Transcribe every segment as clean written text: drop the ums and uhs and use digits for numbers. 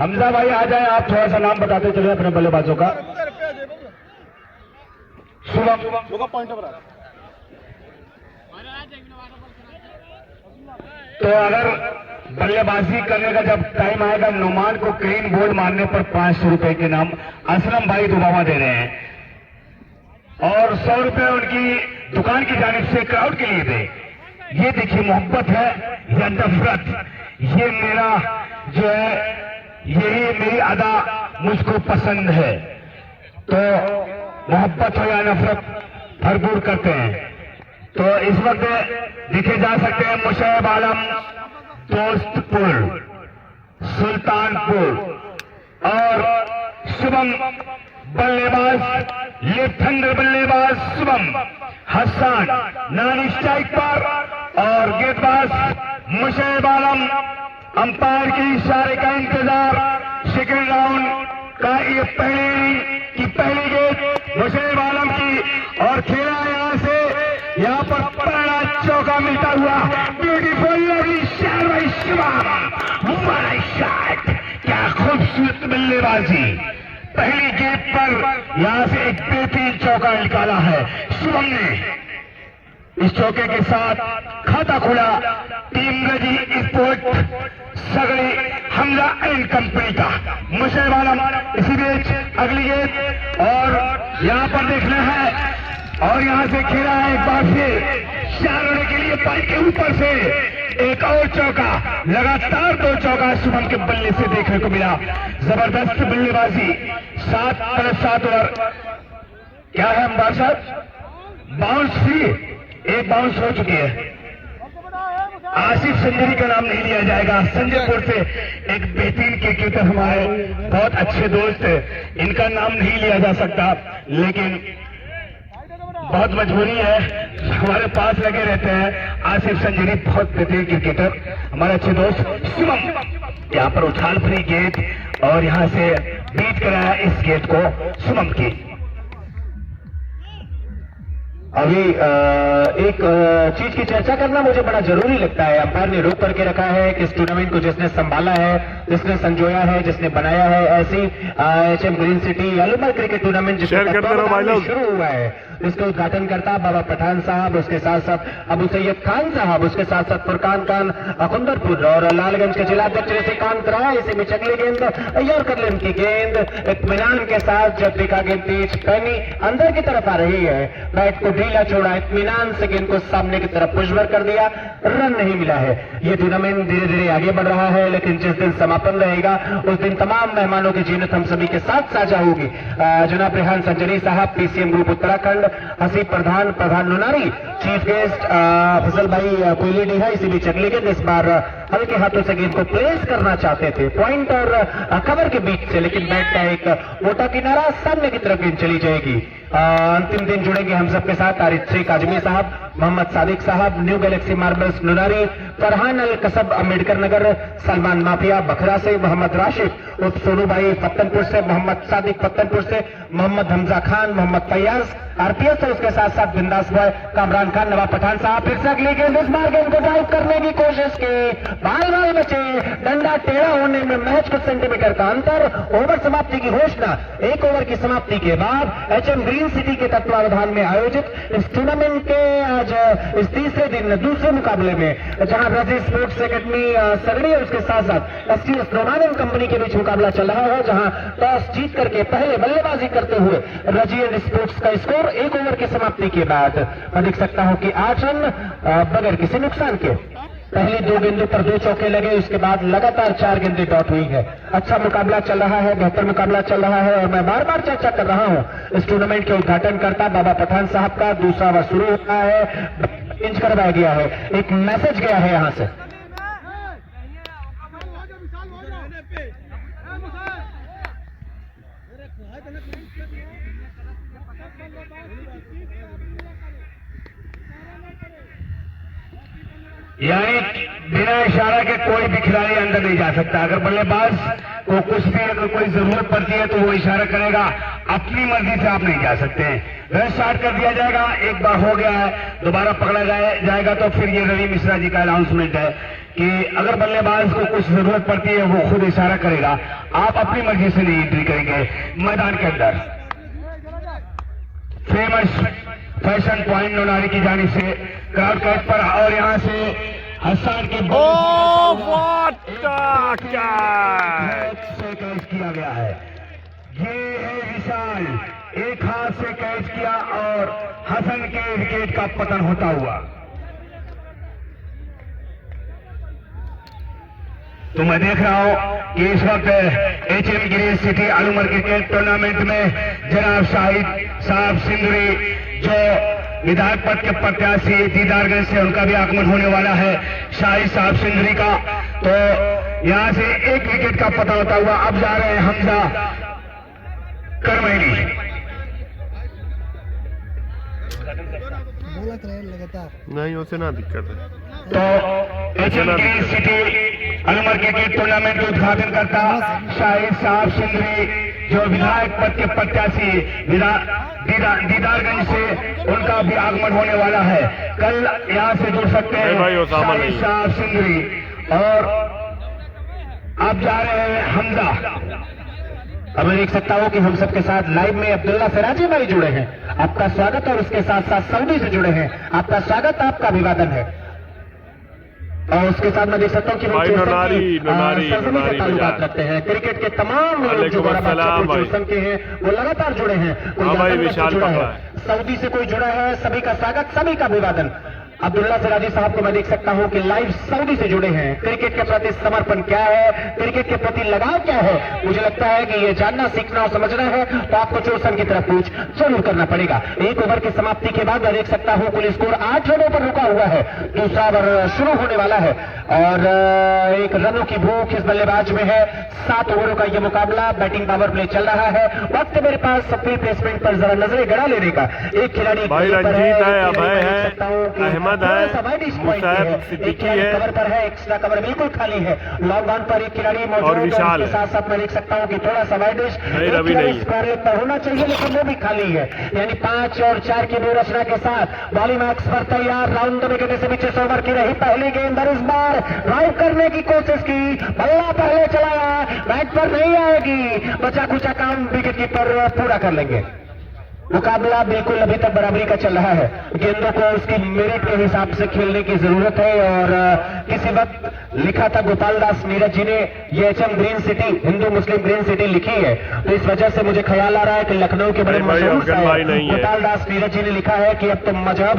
हमजा भाई आ जाए, आप थोड़ा सा नाम बताते चले अपने बल्लेबाजों का। तो अगर बल्लेबाजी करने का जब टाइम आएगा, नुमान को क्लीन बोल्ड मारने पर 500 रुपए के नाम असलम भाई दुबावा दे रहे हैं और 100 रुपए उनकी दुकान की जानिब से क्राउड के लिए दे। ये देखिए मोहब्बत है या नफरत, ये मेरा जो है यही मेरी अदा मुझको पसंद है। तो मोहब्बत हो या नफरत भरपूर करते हैं। तो इस वक्त देखे जा सकते हैं मुशैब आलम दोस्तपुर, सुल्तानपुर और शुभम बल्लेबाज, लेफ्ट हैंडर बल्लेबाज शुभम हसन नानी स्ट्राइक पर और गेंदबाज मुशैब आलम। अंपायर के इशारे का इंतजार, सेकंड राउंड का ये पहली गेंद मुशैब आलम की और खेला यहां से, यहां पर पहला चौका मिलता हुआ beautiful lovely shot bye Shubham, बड़ा शॉट, क्या खूबसूरत बल्लेबाजी। पहली गेंद पर यहां से एक बेहतरीन चौका निकाला है शुभम ने। इस चौके के साथ खाता खुला टीम रजी sport Sagri Hamza and company का। मुशैब आलम इसी बीच अगली गेंद और यहां पर देखना है और यहां से खेला है एक बार फिर चार होने के लिए पाई के ऊपर से एक और चौका। लगातार 2 चौका शुभम के बल्ले से देखने को मिला। जबरदस्त बल्लेबाजी। 7+7 ओवर क्या है अंबार साहब, बाउंस फ्री, एक बाउंस हो चुकी है। आसिफ संजरी का नाम नहीं लिया जाएगा। संजयपुर से एक बेहतरीन क्रिकेटर हमारे बहुत अच्छे दोस्त, इनका नाम नहीं लिया जा सकता लेकिन बहुत मजबूरी है, हमारे पास लगे रहते हैं। आसिफ संजरी बहुत बेहतरीन क्रिकेटर, हमारे अच्छे दोस्त। शुभम यहाँ पर उछाल भरी गेंद और यहाँ से बीट कराया इस गेंद को शुभम की। अभी एक चीज की चर्चा करना मुझे बड़ा जरूरी लगता है। अंपायर ने रोक करके रखा है कि इस टूर्नामेंट को जिसने संभाला है, जिसने संजोया है, जिसने बनाया है, ऐसी HM green city Al Umar cricket tournament जिसका शुरू हुआ है, इसका उद्घाटन करता बाबा पठान साहब, उसके साथ साथ अबू सैयद खान साहब, उसके साथ साथ फुरकान खान अकुंदरपुर और लालगंज के जिलाध्यक्ष श्रीकांत राय। इसी बीच अगली गेंद यॉर्कर की गेंद इत्मीनान के साथ जब देखा गेंद तेज पैनी अंदर की तरफ आ रही है, बैट को ढीला छोड़ा, इत्मीनान से गेंद को सामने की तरफ पुशबर कर दिया, रन नहीं मिला है। ये टूर्नामेंट धीरे धीरे आगे बढ़ रहा है लेकिन जिस दिन समापन रहेगा उस दिन तमाम मेहमानों की जीनत हम सभी के साथ साझा होगी। जनाब रेहान संजरी साहब, PCM ग्रुप उत्तराखंड, हसीब प्रधान, प्रधान लुनारी, चीफ गेस्ट फजल भाई कोयली डीहा। इसी बीच अगली गेंद इस बार हल्के हाथों से गेंद को प्लेस करना चाहते थे पॉइंट और कवर के बीच से, लेकिन बैट का एक मोटा किनारा सामने की तरफ गेंद चली जाएगी। अंतिम दिन जुड़ेंगे हम सबके साथ आरिफ शेख आजमी साहब, मोहम्मद सादिक साहब, न्यू गैलेक्सी मार्बल्स लुनारी, फरहान अल कसब अम्बेडकर नगर, सलमान माफिया बखरा से, मोहम्मद राशिद उर्फ सोनू भाई पत्तनपुर से, मोहम्मद सादिक पत्तनपुर से, मोहम्मद हमजा खान, मोहम्मद फैयाज RPS से, उसके साथ साथ बिंदास बॉय कामरान खान, नवाब पठान साहब। फिर से अगली गेंद, इस बार गेंद को ड्राइव करने की कोशिश की, बाल बचे, डंडा टेढ़ा होने में महज कुछ सेंटीमीटर का अंतर। ओवर समाप्ति की घोषणा 1 ओवर की समाप्ति के बाद HM ग्रीन सिटी के तत्वावधान में आयोजित इस टूर्नामेंट के आज इस तीसरे दिन दूसरे मुकाबले में जहां रजी स्पोर्ट्स एकेडमी सगड़ी और उसके साथ साथ STS नोमान एंड कंपनी के बीच मुकाबला चल रहा है, जहां टॉस जीत करके पहले बल्लेबाजी करते हुए रजी एंड स्पोर्ट्स का स्कोर 1 ओवर की समाप्ति के बाद मैं देख सकता हूं कि 8 रन बगैर किसी नुकसान के। पहली 2 गेंदों पर 2 चौके लगे, उसके बाद लगातार 4 गेंदें डॉट हुई है। अच्छा मुकाबला चल रहा है, बेहतर मुकाबला चल रहा है और मैं बार बार चर्चा कर रहा हूं इस टूर्नामेंट के उद्घाटन करता बाबा पठान साहब का। दूसरा ओवर शुरू होता है, चेंज करवाया गया है, एक मैसेज गया है यहां से। यानी बिना इशारा के कोई भी खिलाड़ी अंदर नहीं जा सकता। अगर बल्लेबाज को कुछ भी अगर कोई जरूरत पड़ती है तो वो इशारा करेगा, अपनी मर्जी से आप नहीं जा सकते हैं। रन स्टार्ट कर दिया जाएगा, एक बार हो गया है, दोबारा पकड़ा जाएगा तो फिर ये रवि मिश्रा जी का अनाउंसमेंट है कि अगर बल्लेबाज को कुछ जरूरत पड़ती है वो खुद इशारा करेगा, आप अपनी मर्जी से नहीं एंट्री करेंगे मैदान के अंदर। फेमस फैशन पॉइंट नोनारी की जानिब से क्राउड कैच पर, और यहां से हसन के से कैच किया गया है। ये है विशाल, एक हाथ से कैच किया और हसन के विकेट का पतन होता हुआ। तो मैं देख रहा हूं कि इस वक्त HM green city Al Umar cricket tournament में जनाब शाहिद साहब सिंधुरी जो विधायक पद के प्रत्याशी दीदारगंज से, उनका भी आगमन होने वाला है, शाहिद साहब सिंधुरी का। तो यहां से एक विकेट का पता होता हुआ अब जा रहे हैं हमजा करमैली। नहीं उसे ना दिक्कत है। तो HM green city Al Umar cricket tournament का उद्घाटन करता शाहिद साहब सिंधुरी जो विधायक पद के प्रत्याशी दीदारगंज से, उनका भी आगमन होने वाला है। कल यहां से जुड़ सकते हैं शाहिद साहब सिंधुरी। और अब जा रहे हैं हमजा। अब मैं देख सकता हूं कि हम सबके साथ लाइव में अब्दुल्ला सिराजी भाई जुड़े हैं, आपका स्वागत। और उसके साथ साथ सऊदी से जुड़े हैं, आपका स्वागत, आपका अभिवादन है। और उसके साथ मैं देख सकता हूं कि ताल्लुकात रखते हैं क्रिकेट के तमाम लोग जो संघ के हैं वो लगातार जुड़े हैं। कोई जुड़ा है, सऊदी से कोई जुड़ा है, सभी का स्वागत, सभी का अभिवादन। अब्दुल्ला सिराजी साहब को मैं देख सकता हूं कि लाइव सऊदी से जुड़े हैं। क्रिकेट के प्रति समर्पण क्या है, क्रिकेट के प्रति लगाव क्या है, मुझे लगता है कि ये जानना, सीखना और समझना है तो आपको चोरसन की तरफ पूछ जरूर करना पड़ेगा। एक ओवर की समाप्ति के बाद मैं देख सकता हूं कुल स्कोर 8 रनों पर रुका हुआ है। दूसरा ओवर शुरू होने वाला है और एक रनों की भूख इस बल्लेबाज में है। 7 ओवरों का यह मुकाबला, बैटिंग पावर प्ले चल रहा है। वक्त मेरे पास सबकी प्लेसमेंट पर जरा नजरें गड़ा लेने का। एक खिलाड़ी कवर पर है, एक्स्ट्रा कवर बिल्कुल खाली है। लॉन्ग ऑन पर एक खिलाड़ी मौजूद है, इसके साथ साथ मैं देख सकता हूं कि थोड़ा सा वाइड पर होना चाहिए लेकिन वो भी खाली है। यानी 5 और 4 की दो रचना के साथ बॉलिंग मैक्स पर तैयार। राउंड विकेट से पीछे 100 ओवर की रही पहली गेंद, इस बार ड्राइव करने की कोशिश की, बल्ला पहले चलाया, बैट पर नहीं आएगी, बचा खुचा काम विकेट कीपर पूरा कर लेंगे। मुकाबला बिल्कुल अभी तक बराबरी का चल रहा है। गेंदों को उसकी मेरिट के हिसाब से खेलने की जरूरत है। और किसी वक्त लिखा था गोपाल दास नीरज जी ने ये HM ग्रीन सिटी, हिंदू मुस्लिम ग्रीन सिटी लिखी है, तो इस वजह से मुझे ख्याल आ रहा है कि लखनऊ के बड़े मशहूर गोपाल दास नीरज जी ने लिखा है कि अब तो मजहब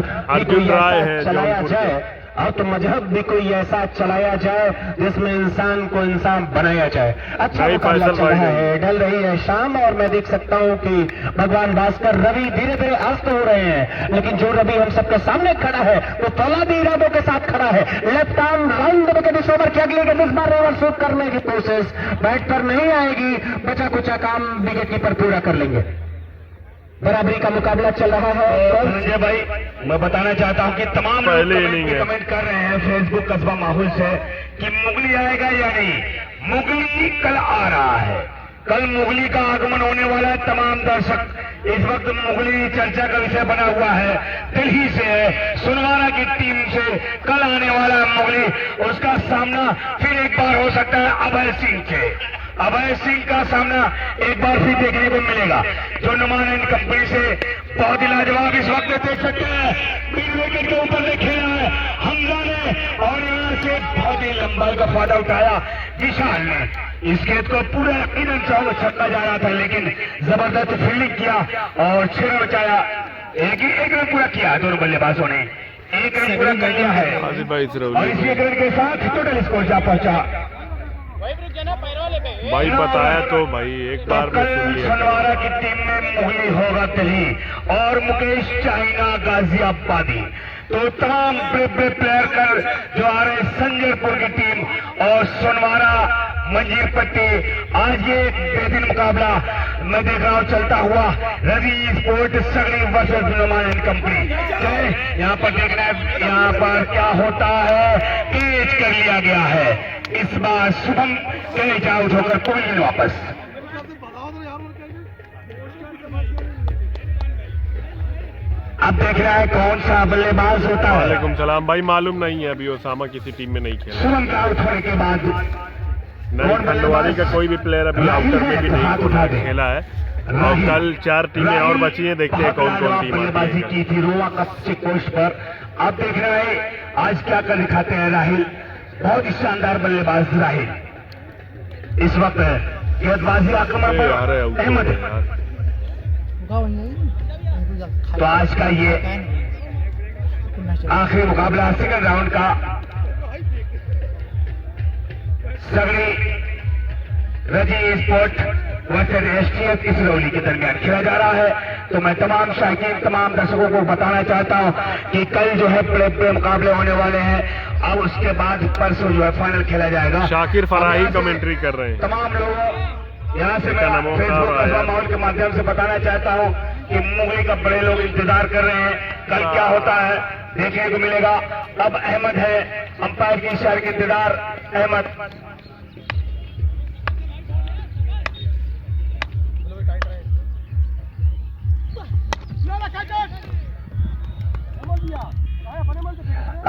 चलाया जाए, अब तो मजहब भी कोई ऐसा चलाया जाए जिसमें इंसान को इंसान बनाया जाए। अच्छा मुकाबला चल रहा है, ढल रही है शाम और मैं देख सकता हूं कि भगवान भास्कर रवि धीरे धीरे अस्त हो रहे हैं, लेकिन जो रवि हम सबके सामने खड़ा है वो फौलादी इरादों के साथ खड़ा है। लेफ्ट आर्म राउंड विकेट इस ओवर की अगली गेंद, इस बार ओवर शूट करने की कोशिश, बैट पर नहीं आएगी, बचा कुचा काम विकेट कीपर पूरा कर लेंगे। बराबरी का मुकाबला चल रहा है। संजय भाई मैं बताना चाहता हूं कि तमाम लोग कमेंट कर रहे हैं फेसबुक कस्बा माहौल से कि मुगली आएगा या नहीं। मुगली कल आ रहा है, कल मुगली का आगमन होने वाला है। तमाम दर्शक इस वक्त मुगली चर्चा का विषय बना हुआ है, दिल्ली से है, सुनवारा की टीम से कल आने वाला है मुगली। उसका सामना फिर एक बार हो सकता है अभय सिंह से। अभय सिंह का सामना एक बार फिर देखने को मिलेगा, जो नुमान एंड कंपनी से बहुत ही लाजवाब इस वक्त देख सकते हैं। मिड विकेट के ऊपर ने खेला है हमजा ने और यहां से बहुत ही लंबाई का फायदा उठाया विशाल ने। इस गेंद को पूरा यकीनन चाहो छक्का जा रहा था, लेकिन जबरदस्त फील्डिंग किया और 6 रन बचाया। एक रन पूरा किया दोनों बल्लेबाजों ने, 1 रन पूरा कर लिया है और इसी 1 रन के साथ टोटल स्कोर जा पहुंचा। भाई बताया तो भाई एक बार में सुन लिया। सनवारा की टीम में मुगली होगा दिल्ली और मुकेश चाइना गाजियाबादी। तो तमाम बड़े प्लेयर कर जो आ रहे संजयपुर की टीम और सोनवारा मंजीर पट्टी। आज ये बेहतरीन मुकाबला मैं देख रहा हूँ चलता हुआ, Ravi sport Sagri versus Numan and company. यहाँ पर देखना है यहाँ पर क्या होता है, कैच कर लिया गया है। इस बार शुभम कैच आउट होकर पवेलियन वापस। अब देख रहा है कौन सा बल्लेबाज होता है। वालेकुम सलाम भाई, मालूम नहीं है अभी ओसामा किसी टीम में नहीं खेला। शुभम के आउट होने के बाद नहीं, खंडवाली का कोई भी प्लेयर अभी आउटर में भी नहीं खेला है। और कल 4 टीमें और बची हैं, देखते हैं कौन कौन टीम बल्लेबाजी की थी रोवा कच्चे कोर्स पर। अब देख रहे हैं आज क्या कर दिखाते हैं राहिल, बहुत ही शानदार बल्लेबाज राहिल। इस वक्त गेंदबाजी आक्रमण पर अहमद। तो आज का ये आखिरी मुकाबला सेकंड राउंड का सगड़ी रजी स्पोर्ट वर्सेज एसटीएफ की सिरौली के दरमियान खेला जा रहा है। तो मैं तमाम शायकीन, तमाम दर्शकों को बताना चाहता हूं कि कल जो है प्ले मुकाबले होने वाले हैं। अब उसके बाद परसों जो है फाइनल खेला जाएगा। शाकिर फराही कमेंट्री कर रहे हैं। तमाम लोगों यहाँ से मैं फेसबुक कस्बा माहौल के माध्यम से बताना चाहता हूँ कि मुगली का बड़े लोग इंतजार कर रहे हैं, कल क्या होता है देखने को मिलेगा। अब अहमद है, अंपायर की इशारे के इंतजार। अहमद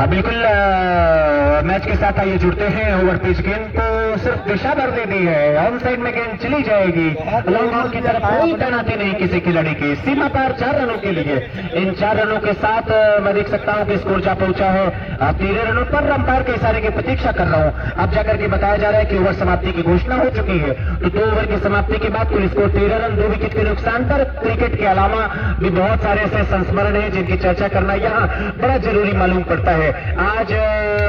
बिल्कुल मैच के साथ आइए जुड़ते हैं। ओवर पिच गेंद को सिर्फ दिशा भर दे दी है, ऑन साइड में गेंद चली जाएगी। लॉन्ग आउट की तरफ कोई तैनाती नहीं किसी खिलाड़ी की। सीमा पार 4 रनों के लिए। इन 4 रनों के साथ मैं देख सकता हूं कि स्कोर जा पहुंचा है 13 रनों पर। अंपायर के इशारे की प्रतीक्षा कर रहा हूं। अब जाकर के बताया जा रहा है कि ओवर समाप्ति की घोषणा हो चुकी है। तो 2 ओवर की समाप्ति के बाद कुल स्कोर 13 रन 2 विकेट के नुकसान पर। क्रिकेट के अलावा भी बहुत सारे ऐसे संस्मरण है जिनकी चर्चा करना यहाँ बड़ा जरूरी मालूम पड़ता है। आज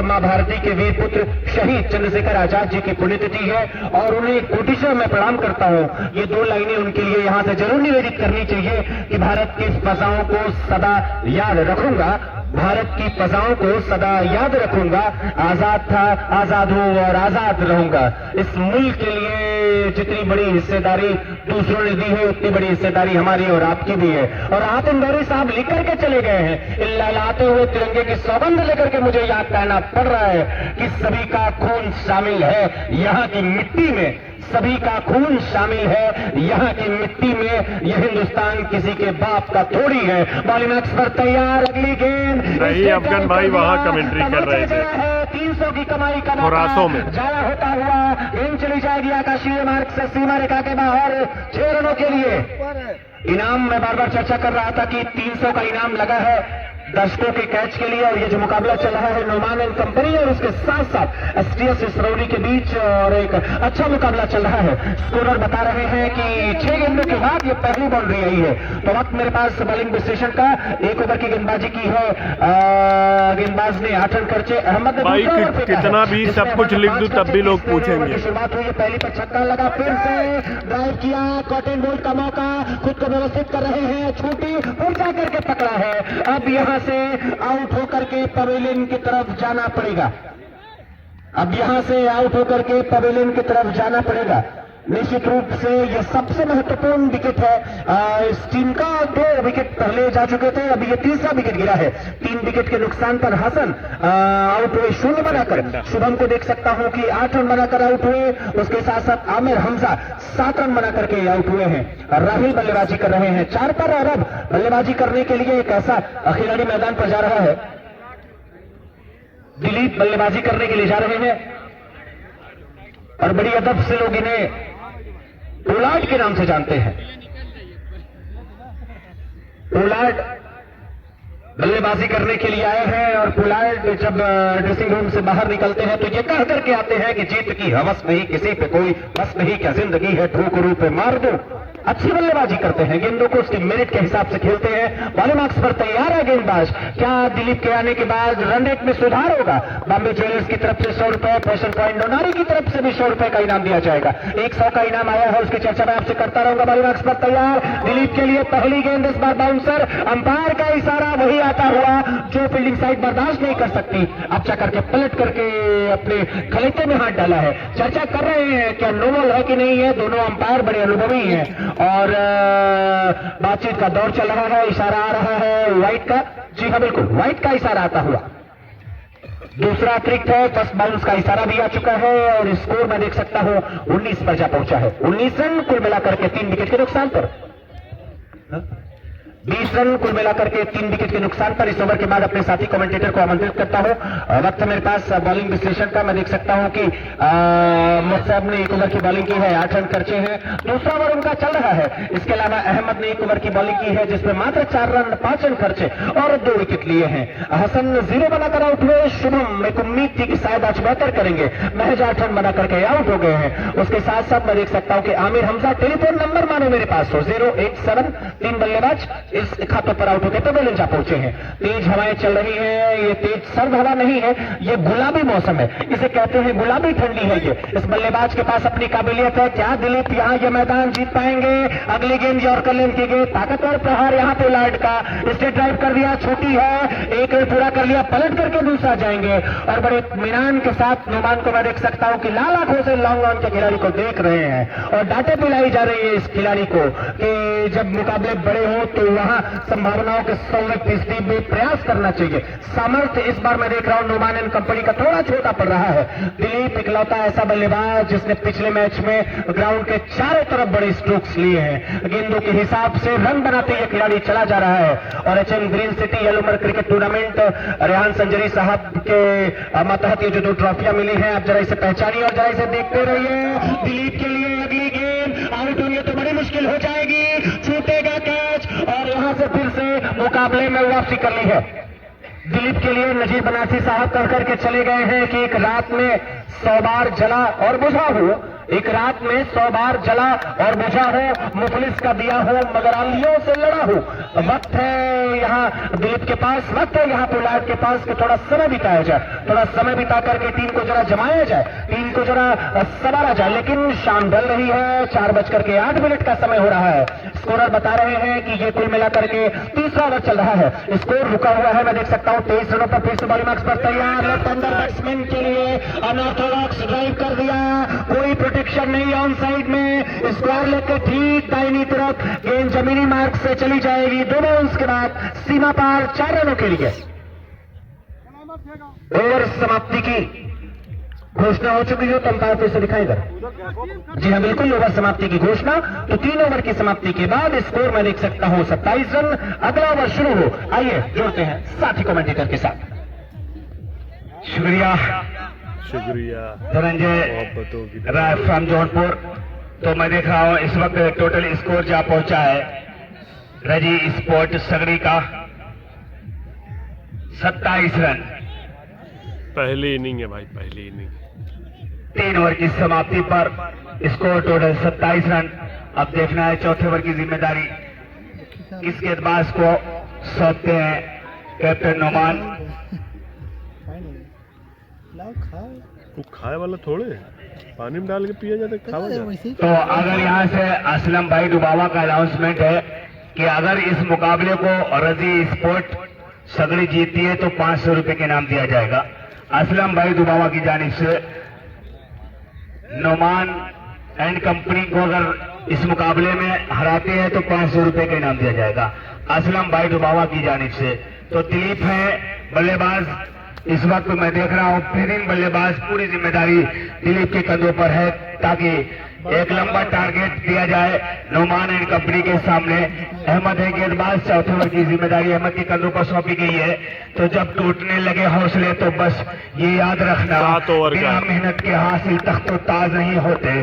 मां भारती के वीर पुत्र शहीद चंद्रशेखर आजाद जी की पुण्यतिथि है और उन्हें कोटिशः मैं प्रणाम करता हूं। ये 2 लाइनें उनके लिए यहां से जरूर निवेदित करनी चाहिए कि भारत की फजाओं को सदा याद रखूंगा, भारत की फजाओं को सदा याद रखूंगा। आजाद था, आजाद हूं और आजाद रहूंगा। इस मुल्क के लिए जितनी बड़ी हिस्सेदारी दूसरों ने दी है उतनी बड़ी हिस्सेदारी हमारी और आपकी भी है। और आतिम गौरी साहब लिख करके चले गए हैं, इन लहलाते हुए तिरंगे की सौगंध लेकर के मुझे याद कहना पड़ रहा है कि सभी का खून शामिल है यहाँ की मिट्टी में, सभी का खून शामिल है यहाँ की मिट्टी में। यह हिंदुस्तान किसी के बाप का थोड़ी है। बॉलिंग मैक्स पर तैयार, अगली गेंद नहीं। अफगान भाई वहां कमेंट्री कर रहे थे 300 की कमाई का खुरासों में जाया होता हुआ गेंद चली जाएगी आकाशीय मार्ग से सीमा रेखा के बाहर 6 रनों के लिए। इनाम मैं बार बार चर्चा कर रहा था कि 300 का इनाम लगा है दर्शकों के कैच के लिए। और ये जो मुकाबला चल रहा है नोमान एंड कंपनी और उसके साथ साथ एसटीएस सिरौली के बीच और एक अच्छा मुकाबला चल रहा है। स्कोरर बता रहे हैं कि 6 गेंदों के बाद ये पहली बाउंड्री आई है। तो वक्त मेरे पास बॉलिंग विश्लेषण का 1 ओवर की गेंदबाजी की है। गेंदबाज ने 8 रन खर्चे। अहमद ने भाई कितना भी सब कुछ लिख दूं तब भी लोग पूछेंगे। शुरुआत हुई है, पहली पर छक्का लगा, फिर से ड्राइव किया, कॉटन बोल्ट का मौका, खुद को व्यवस्थित कर रहे हैं, छूटी फिर जा करके पकड़ा है। अब यहां से आउट होकर के पवेलियन की तरफ जाना पड़ेगा। अब यहां से आउट होकर के पवेलियन की तरफ जाना पड़ेगा। निश्चित रूप से यह सबसे महत्वपूर्ण विकेट है इस टीम का। 2 विकेट पहले जा चुके थे, अभी ये 3रा विकेट गिरा है। 3 विकेट के नुकसान पर हसन आउट हुए 0 बनाकर। शुभम को देख सकता हूं कि 8 रन बनाकर आउट हुए। उसके साथ साथ आमिर हमजा 7 रन बनाकर के आउट हुए हैं। राहिल बल्लेबाजी कर रहे हैं 4 पर। और अब बल्लेबाजी करने के लिए एक ऐसा खिलाड़ी मैदान पर जा रहा है, दिलीप बल्लेबाजी करने के लिए जा रहे हैं और बड़ी अदब से लोग इन्हें पोलार्ड के नाम से जानते हैं। पोलार्ड बल्लेबाजी करने के लिए आए हैं और पोलार्ड जब ड्रेसिंग रूम से बाहर निकलते हैं तो ये कह करके आते हैं कि जीत की हवस नहीं, किसी पे कोई बस नहीं, क्या जिंदगी है ठोकरों पे मार दो। अच्छी बल्लेबाजी करते हैं, गेंदों को उसके मिनट के हिसाब से खेलते हैं। बॉलिंग मार्क्स पर तैयार है गेंदबाज। क्या दिलीप के आने के बाद रन रेट में सुधार होगा? बॉम्बे ज्वेलर्स की तरफ से 100 रुपए, फैशन पॉइंट डोनारी की तरफ से भी 100 रुपए का इनाम दिया जाएगा। 100 का इनाम आया है, उसकी चर्चा मैं आपसे करता रहूंगा। बॉलिंग मार्क्स पर तैयार, दिलीप के लिए पहली गेंद, इस बार बाउंसर। अंपायर का इशारा वही आता हुआ जो फील्डिंग साइड बर्दाश्त नहीं कर सकती। अब जा करके पलट करके अपने खलीते में हाथ डाला है। चर्चा कर रहे हैं क्या नोबल है कि नहीं है। दोनों अंपायर बड़े अनुभवी हैं और बातचीत का दौर चल रहा है। इशारा आ रहा है व्हाइट का। जी हाँ बिल्कुल, व्हाइट का इशारा आता हुआ। दूसरा अतिरिक्त है, फर्स्ट बाउंस का इशारा भी आ चुका है और स्कोर मैं देख सकता हूं 19 पर जा पहुंचा है। 19 रन कुल मिलाकर के 3 विकेट के नुकसान पर। 20 रन कुल मिलाकर के 3 विकेट के नुकसान पर। इस ओवर के बाद अपने साथी कमेंटेटर को आमंत्रित करता हूं। वक्त है मेरे पास बॉलिंग विश्लेषण का। मैं देख सकता हूं कि मुस्तैब ने 1 ओवर की बॉलिंग की है, 8 रन खर्चे हैं। दूसरा ओवर उनका चल रहा है। इसके अलावा अहमद ने 1 ओवर की बॉलिंग की है जिसमें मात्र 4 रन 5 रन खर्चे और 2 विकेट लिए हैं। हसन 0 बनाकर आउट हुए। शुभम, एक उम्मीद थी कि शायद आज बेहतर करेंगे, महज 8 रन बना करके आउट हो गए हैं। उसके साथ साथ मैं देख सकता हूं कि आमिर हमजा, टेलीफोन नंबर मानो मेरे पास हो 087, 3 बल्लेबाज इस खातों पर आउट होकर पवेलियन जा पहुंचे हैं। तेज हवाएं चल रही हैं। ये तेज सर्द हवा नहीं है, ये गुलाबी मौसम है, इसे कहते हैं गुलाबी ठंडी है। ये इस बल्लेबाज के पास अपनी काबिलियत है। क्या दिलीप यहां ये मैदान जीत पाएंगे? अगली गेंद यॉर्कर लेन की गेंद, ताकतवर प्रहार यहां पे लार्ड का, स्ट्रेट ड्राइव कर दिया, छोटी है, 1 रन पूरा कर लिया, पलट करके दूसरा जाएंगे और बड़े इत्मीनान के साथ नुमान को मैं देख सकता हूं कि लाल आंखों से लॉन्ग ऑन के खिलाड़ी को देख रहे हैं और डांटे पिलाई जा रही है इस खिलाड़ी को कि जब मुकाबले बड़े हो तो वहां संभावनाओं के 100% में प्रयास करना चाहिए। सामर्थ्य इस बार मैं देख रहा हूं नुमान एंड कंपनी का थोड़ा छोटा पड़ रहा है। दिलीप इकलौता ऐसा बल्लेबाज जिसने पिछले मैच में ग्राउंड के चारों तरफ बड़े स्ट्रोक्स लिए हैं। गेंदों के हिसाब से रन बनाते ये खिलाड़ी चला जा रहा है। और एचएम ग्रीन सिटी येलोमर क्रिकेट टूर्नामेंट रेहान संजरी साहब के मातहत ये जो 2 ट्रॉफियां मिली हैं, आप जरा इसे पहचानिए और जरा इसे देखते रहिए। दिलीप के लिए अगली गेंद आउट होनी तो बड़ी मुश्किल हो जाएगी, छूटेगा कैच और यहां से फिर से मुकाबले में वापसी कर ली है। दिलीप के लिए नजीर बनारसी साहब कर करके चले गए हैं कि एक रात में 100 बार जला और बुझा हो, एक रात में 100 बार जला और बुझा हो, मुफलिस का दिया हो मगर आंधियों से लड़ा हो। वक्त है यहाँ दिलीप के पास, वक्त है यहाँ पोलार्ड के पास कि थोड़ा समय बिताया जाए, थोड़ा समय बिता करके टीम को जरा जमाया जाए, टीम को जरा संवारा जाए। लेकिन शाम ढल रही है, 4:08 का समय हो रहा है। स्कोरर बता रहे हैं कि ये कुल मिलाकर के तीसरा ओवर चल रहा है। स्कोर रुका हुआ है, मैं देख सकता हूं 23 रनों पर फिर से बॉलिंग मार्क्स पर तैयार। लेफ्ट हैंडर बैट्समैन के लिए अनऑर्थोडॉक्स ड्राइव कर दिया, कोई प्रोटेक्शन नहीं ऑन साइड में, स्क्वायर लेकर ठीक दाहिनी तरफ गेंद जमीनी मार्ग से चली जाएगी। 2 बाउंस के बाद सीमा पार 4 रनों के लिए। ओवर समाप्ति की घोषणा हो चुकी है तो अंपायर फिर से दिखाई दे। जी हाँ बिल्कुल, ओवर समाप्ति की घोषणा। तो 3 ओवर की समाप्ति के बाद स्कोर मैं देख सकता हूं 27 रन। अगला ओवर शुरू हो, आइए जोड़ते हैं साथी कमेंटेटर के साथ। शुक्रिया धनंजय मोहब्बतों राय फ्रॉम जौनपुर। तो मैं देख रहा हूं इस वक्त टोटल स्कोर जा पहुंचा है रजी स्पोर्ट सगड़ी का 27 रन। पहली इनिंग है भाई, पहली इनिंग। 3 ओवर की समाप्ति पर स्कोर टोटल 27 रन। अब देखना है चौथे ओवर की जिम्मेदारी किस गेंदबाज को सौंपते हैं कैप्टन नोमान। वो खाए वाला थोड़े पानी में डाल के पिया जाता, खावा जाता। तो अगर यहाँ से असलम भाई डुबावा का अनाउंसमेंट है कि अगर इस मुकाबले को रजी स्पोर्ट सगड़ी जीतती है तो 500 रुपए के इनाम दिया जाएगा। असलम भाई डुबावा की जानिब से नोमान एंड कंपनी को अगर इस मुकाबले में हराते हैं तो 500 रुपए का इनाम दिया जाएगा असलम भाई डुबावा की जानिब से। तो दिलीप है बल्लेबाज, इस वक्त मैं देख रहा हूं बेहतरीन बल्लेबाज, पूरी जिम्मेदारी दिलीप के कंधों पर है ताकि एक लंबा टारगेट दिया जाए नोमान एंड कंपनी के सामने। अहमद है गेंदबाज, चौथे ओवर की जिम्मेदारी अहमद के कंधों पर सौंपी गई है। तो जब टूटने लगे हौसले तो बस ये याद रखना, बिना मेहनत के हासिल तख्तो ताज नहीं होते।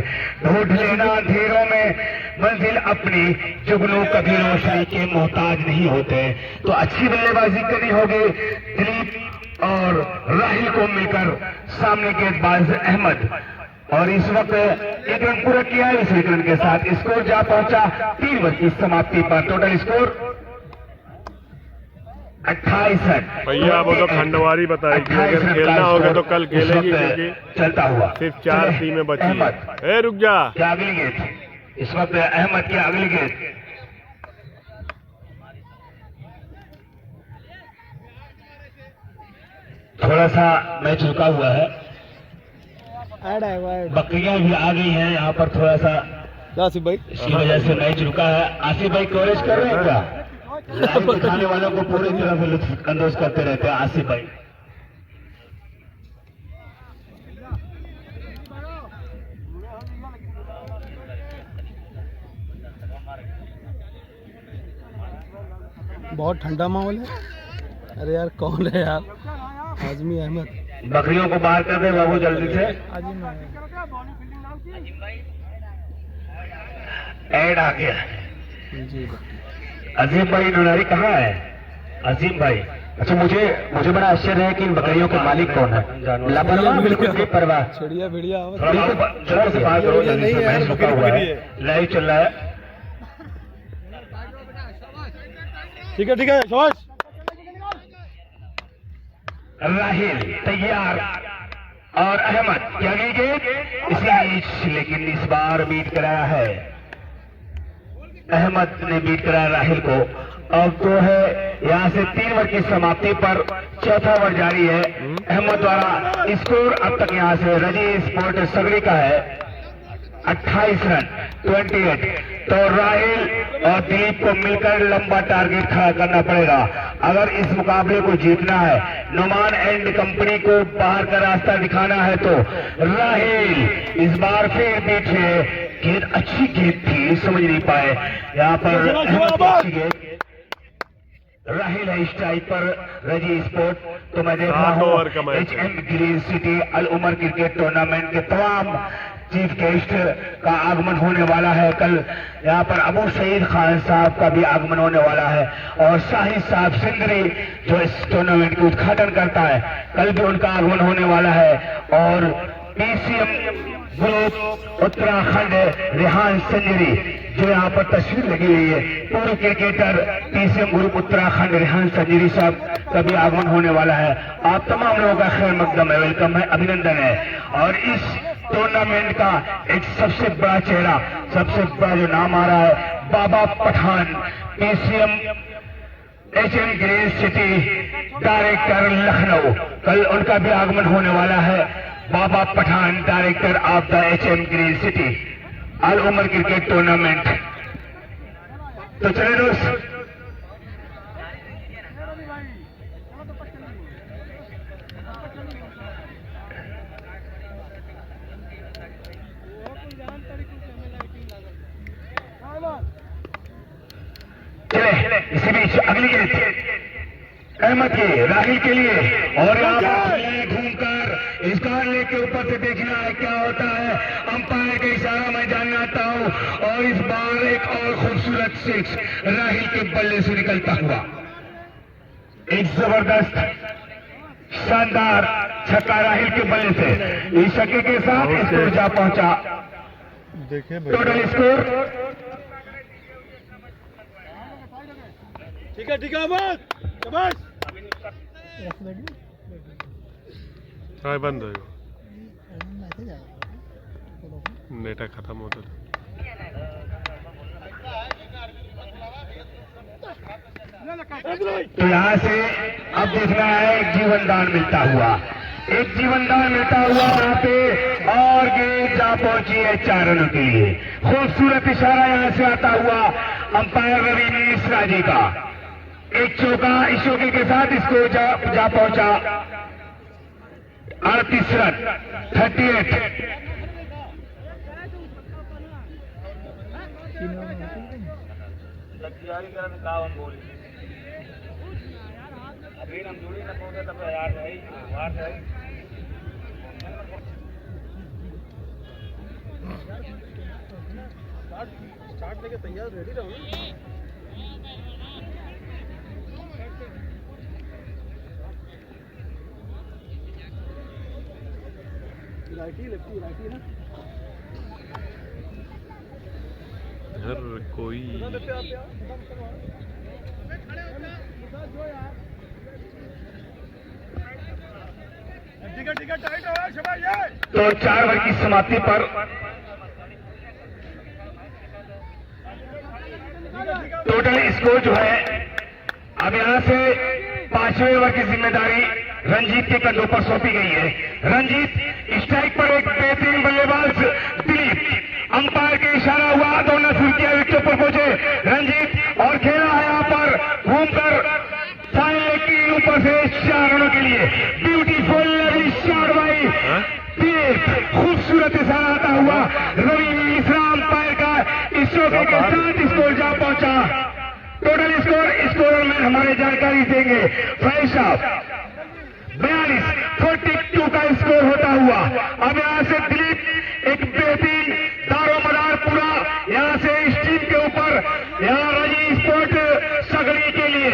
ढूंढ लेना अंधेरों में मंजिल अपनी, जुगनू कभी रोशनी के मोहताज नहीं होते। तो अच्छी बल्लेबाजी करनी होगी दिलीप और राहिल को मिलकर सामने गेंदबाज अहमद। और इस वक्त 1 रन पूरा किया है। इस 1 रन के साथ स्कोर जा पहुंचा 3 ओवर की समाप्ति पर। Total score 28 run. भैया वो तो खंडवारी बताएगी, अगर खेलना होगा तो कल खेलेगी क्योंकि चलता हुआ सिर्फ 4 टीमें बची हैं। ए रुक जा, क्या अगली गेंद इस वक्त अहमद की अगली गेंद थोड़ा सा मैच रुका हुआ है, बकरियां भी आ गई हैं यहाँ पर थोड़ा सा, आसिफ भाई इसकी वजह से मैच रुका है। आसिफ भाई कवरेज कर रहे हैं क्या? लाइव दिखाने वालों को पूरी तरह से लुत्फ अंदोज करते रहते हैं आसिफ भाई। बहुत ठंडा माहौल है। अरे यार कौन है यार? आजमी अहमद। बकरियों को बाहर कर दे बाबू जल्दी से। ऐड आ गया। जी अजीम भाई नोनारी कहाँ है? अजीम भाई, अच्छा मुझे बड़ा आश्चर्य है कि इन बकरियों के मालिक कौन है? लापरवाह, बिल्कुल बेपरवाह। चिड़िया भिड़िया थोड़ा सा बात करो जल्दी से, मैच रुका हुआ है, लाइव चल रहा है। ठीक है शाबाश। राहिल तैयार और अहमद क्या गेंद लेकिन इस बार बीट कराया है, अहमद ने बीट कराया राहिल को। अब तो है यहाँ से 3 ओवर की समाप्ति पर चौथा ओवर जारी है। अहमद द्वारा स्कोर अब तक यहाँ से रजी स्पोर्ट सगड़ी का है 28 रन 28। तो राहिल और दिलीप को मिलकर लंबा टारगेट खड़ा करना पड़ेगा अगर इस मुकाबले को जीतना है। नुमान एंड कंपनी को बाहर का रास्ता दिखाना है। तो राहिल इस बार फिर पीछे, गेंद अच्छी गेंद थी, समझ नहीं पाए यहाँ पर अच्छी गेंद। राहिल है स्ट्राइक पर रजी स्पोर्ट। तो मैं देख रहा हूँ HM green city Al Umar cricket tournament के तमाम चीफ गेस्ट का आगमन होने वाला है। कल यहाँ पर अबू सईद खान साहब का भी आगमन होने वाला है और शाहिद साहब सिंदरी जो इस टूर्नामेंट का उद्घाटन करता है, कल भी उनका आगमन होने वाला है। और PCM ग्रुप उत्तराखंड रेहान संजरी जो यहाँ पर तस्वीर लगी हुई है, पूर्व cricketer PCM group Uttarakhand Rehan Sanjari साहब का भी आगमन होने वाला है। आप तमाम लोगों का खैर मकदम है, वेलकम है, अभिनंदन है। और इस टूर्नामेंट का एक सबसे बड़ा चेहरा, सबसे बड़ा जो नाम आ रहा है, Baba Pathan, PCM HM green city director Lucknow, कल उनका भी आगमन होने वाला है। Baba Pathan director of the HM green city Al Umar cricket tournament. तो चले दोस्त, चले इसी बीच अगली गेंद अहमद के राहिल के लिए। और यहाँ पर घूमकर इस कार्ले के ऊपर से देखना है क्या होता है। अंपायर का इशारा मैं जानना चाहता हूँ। और इस बार एक और खूबसूरत सिक्स राहिल के बल्ले से निकलता हुआ, एक जबरदस्त शानदार छक्का राहिल के बल्ले से। इस छक्के के साथ स्कोर जा पहुंचा। टोटल स्कोर ठीक है शाबाश। हाँ बंद हो नेटा खत्म होता था। तो यहाँ से अब देखना है एक जीवन दान मिलता हुआ, एक जीवन दान मिलता हुआ यहाँ पे। और गेंद जा पहुंची है 4 रनों के लिए। खूबसूरत इशारा यहाँ से आता हुआ अंपायर रवि मिश्रा जी का। एक चौका इस चौके के साथ इसको जा पहुंचा 38 रन 38। स्टार्ट लेके तैयार रेडी रहो। राइटी ना हर कोई तो 4 ओवर की समाप्ति पर टोटल स्कोर जो है अब यहाँ से 5वें ओवर की जिम्मेदारी रंजीत के कंधों पर सौंपी गई है। रंजीत स्ट्राइक पर एक बेहतरीन बल्लेबाज दिलीप, अंपायर के इशारा हुआ, दोनों शुरू किया, विकेट पर पहुंचे रंजीत और खेला है यहाँ पर घूमकर फाइनल लेग की ऊपर से 4 रनों के लिए। ब्यूटीफुल लवली शॉट बाई खूबसूरत इशारा आता हुआ रवि मिश्रा अंपायर का। इस चौके के साथ स्कोर जा पहुंचा टोटल स्कोर में हमारे जानकारी देंगे फैसल 42 का स्कोर होता हुआ अब यहाँ से दिलीप एक बेहतरीन दारोमदार पूरा यहाँ से इस टीम के ऊपर यहाँ रजी स्पोर्ट सगड़ी के लिए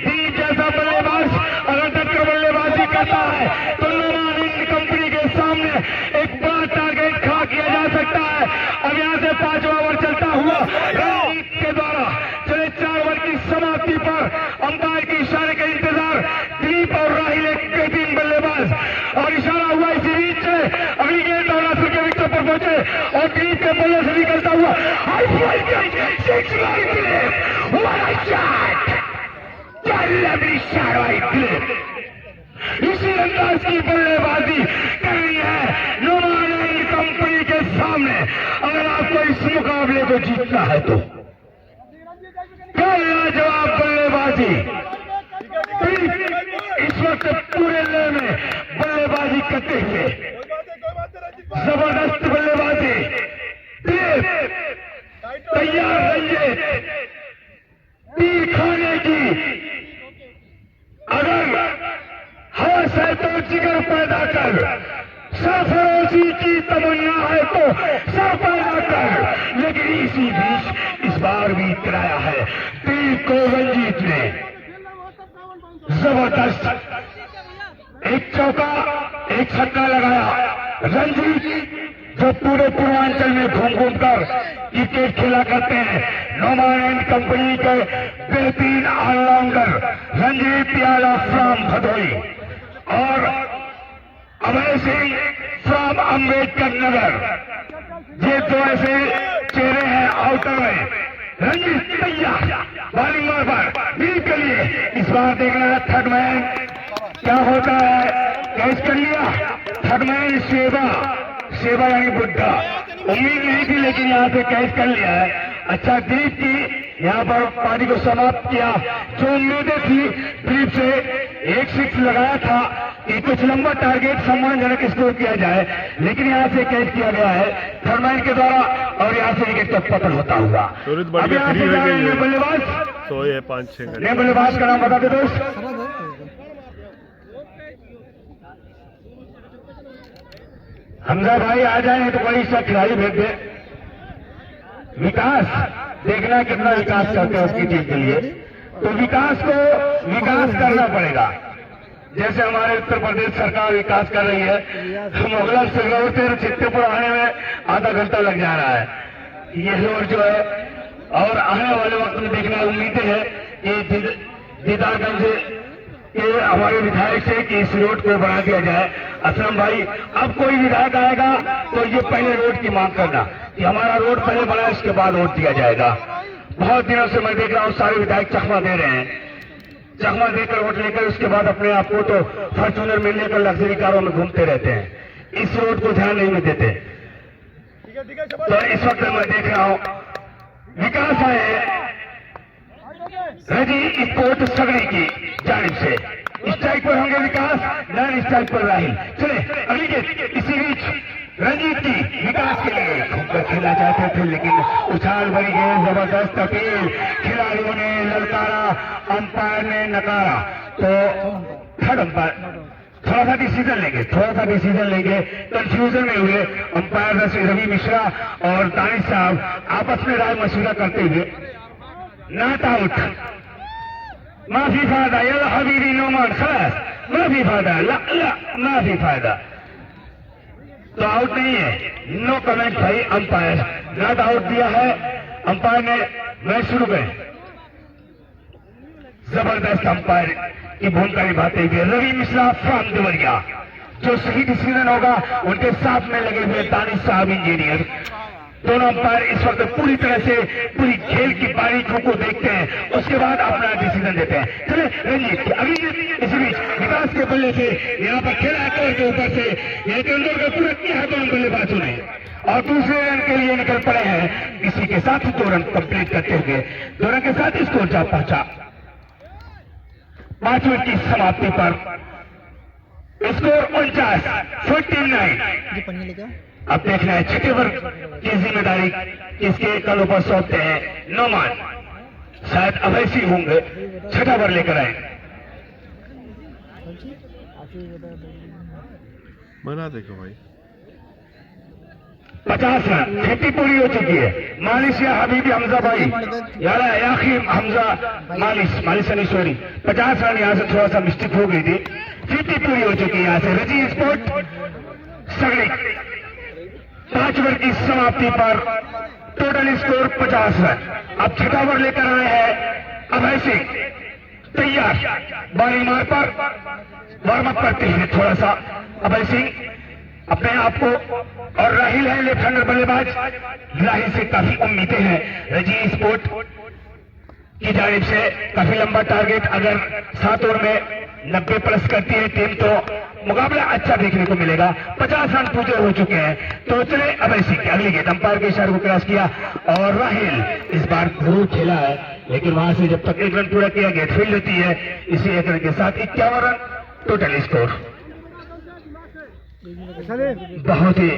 दिलीप जैसा बल्लेबाज अगर टक्कर बल्लेबाजी करता है तो नोमान इंड कंपनी के सामने एक बड़ा टारगेट खड़ा किया जा सकता है। अब यहाँ से 5वां ओवर चलता हुआ रणजीत के द्वारा चले 4 ओवर की समाप्ति पर अंपायर के इशारे का इंतजार दिलीप और राहिल एक बेहतरीन बल्लेबाज और इशारा हुआ इसी बीच अगली गेंद और नासिर के विकेट पर पहुंचे और दिलीप के बल्ले से निकलता हुआ इसी अंदाज की बल्लेबाजी करनी है नोमान इंड कंपनी के सामने अगर आपको इस मुकाबले को जीतना है तो क्या लाजवाब बल्लेबाजी इस वक्त पूरे लय में बल्लेबाजी करते हुए जबरदस्त बल्लेबाजी तैयार रहिए तीर खाने की अगर हवस है तो जिगर पैदा कर सरफरोशी की तमन्ना है तो सर पैदा कर लेकिन इसी बीच इस बार भी इतराया है तीर को रंजीत ने जबरदस्त एक चौका एक छक्का लगाया। रंजीत जो पूरे पूर्वांचल में घूम घूम कर क्रिकेट खेला करते हैं नोमान इंड कंपनी के बेहतरीन ऑलराउंडर रंजीत यादव फ्रॉम भदोई और अभय सिंह फ्रॉम अम्बेडकर नगर ये दो ऐसे चेहरे हैं आउटर में। रंजीत तैयार बॉलिंग पर डील के लिए इस बार देखना है थर्ड मैन क्या होता है। कैच कर लिया थर्ड मैन सेवा यानी बुड्ढा उम्मीद नहीं थी लेकिन यहाँ से कैच कर लिया है। अच्छा दिलीप की यहाँ पर पारी को समाप्त किया जो उम्मीदें थी दिलीप से एक 6 लगाया था कि कुछ लंबा टारगेट सम्मानजनक स्कोर किया जाए लेकिन यहाँ से कैच किया गया है थर्ड मैन के द्वारा और यहाँ से विकेट का पतन होता हुआ। अब यहाँ से जा रहे हैं बल्लेबाज सोए है 5-6 घंटे। नए बल्लेबाज का नाम बता दे दोस्त। हमजा भाई आ जाए तो कोई सा खिलाड़ी भेज दे। विकास देखना कितना विकास करते हैं उसकी टीम के लिए तो विकास को विकास करना पड़ेगा जैसे हमारे उत्तर प्रदेश सरकार विकास कर रही है। मुगला से चित्तपुर आने में आधा घंटा लग जा रहा है ये रोड जो है और आने वाले वक्त में देखना उम्मीदें है कि दीदारगंज के हमारे विधायक से कि इस रोड को बना दिया जाए। असलम भाई अब कोई विधायक आएगा तो ये पहले रोड की मांग करना कि हमारा रोड पहले बना इसके बाद वोट दिया जाएगा। बहुत दिनों से मैं देख रहा हूँ सारे विधायक चकमा दे रहे हैं चकमा देकर वोट लेकर उसके बाद अपने आप को तो फॉर्चूनर में लेकर लग्जरी कारों में घूमते रहते हैं इस रोड को ध्यान नहीं देते। तो इस वक्त मैं देख रहा हूँ विकास आए रजी स्पोर्ट सगड़ी की जानिब से स्ट्राइक पर होंगे विकास नॉन स्ट्राइक पर राहिल। चले अगली गेंद इसी बीच रंजीत की विकास के लिए घूमकर खेला जाते थे लेकिन उछाल भरी गेंद जबरदस्त अपील खिलाड़ियों ने ललकारा अंपायर ने नकारा तो थर्ड अंपायर थोड़ा सा डिसीजन लेंगे कंफ्यूजन में हुए अंपायर रवि मिश्रा और दानिश साहब आपस में राय मशविरा करते हुए नॉट आउट माफी फायदा यला हबीबी नोमान खलास माफी फायदा माफी फायदा तो आउट नहीं है नो कमेंट भाई अंपायर नॉट आउट दिया है अंपायर ने मैच शुरू करें। जबरदस्त अंपायर की भूमिका निभाते हुए रवि मिश्रा फ्रॉम देवरिया जो सही डिसीजन होगा उनके साथ में लगे हुए दानिश साहब इंजीनियर दोनों अंपायर इस वक्त पूरी तरह से पूरी खेल की बारीकियों को देखते हैं उसके बाद अपना डिसीजन देते हैं। चले रंजीत अभी इसी बीच विकास के बल्ले से यहाँ पर खेला कवर के ऊपर से यह तेंदुलकर पूरा किया है दोनों बल्लेबाजों ने और दूसरे रन के लिए निकल पड़े हैं इसी के साथ ही 2 रन कंप्लीट करते हुए 2 रन के साथ स्कोर जा पहुंचा 5 मिनट की समाप्ति पर स्कोर 49। अब देखना है छठे वर्ग की जिम्मेदारी किसके कलों पर सौंपते हैं नोमान शायद अभय सिंह होंगे, छठा ओवर लेकर आए। बना देखो भाई 50 रन, खेती पूरी हो चुकी है। मालिश या हबीबी हमजा भाई यारा याखिम हमजा मालिश सॉरी 50 रन यहाँ से थोड़ा सा मिस्टेक हो गई थी। 50 पूरी हो चुकी है यहाँ से। रजी स्पोर्ट सगड़ी 5 ओवर की समाप्ति पर टोटल स्कोर 50 रन। अब छठा ओवर लेकर आए हैं अभय सिंह, तैयार बॉलिंग मार पर वार्म अप करते हैं थोड़ा सा अभय सिंह अपने आप को। और राहिल है लेफ्ट हैंडर बल्लेबाज, राहिल से काफी उम्मीदें हैं रजी स्पोर्ट की जानिब से। काफी लंबा टारगेट, अगर 7 ओवर में 90 प्लस करती है टीम तो मुकाबला अच्छा देखने को मिलेगा। 50 रन पूरे हो चुके हैं। तो चले अभय सिंह की अगली गेंद, अंपायर के इशारे को क्रॉस किया और राहिल इस बार जरूर खेला है, लेकिन वहां से जब तक 1 रन पूरा किया गेंद फील्ड होती है। इसी 1 रन के साथ 51 रन टोटल स्कोर। बहुत ही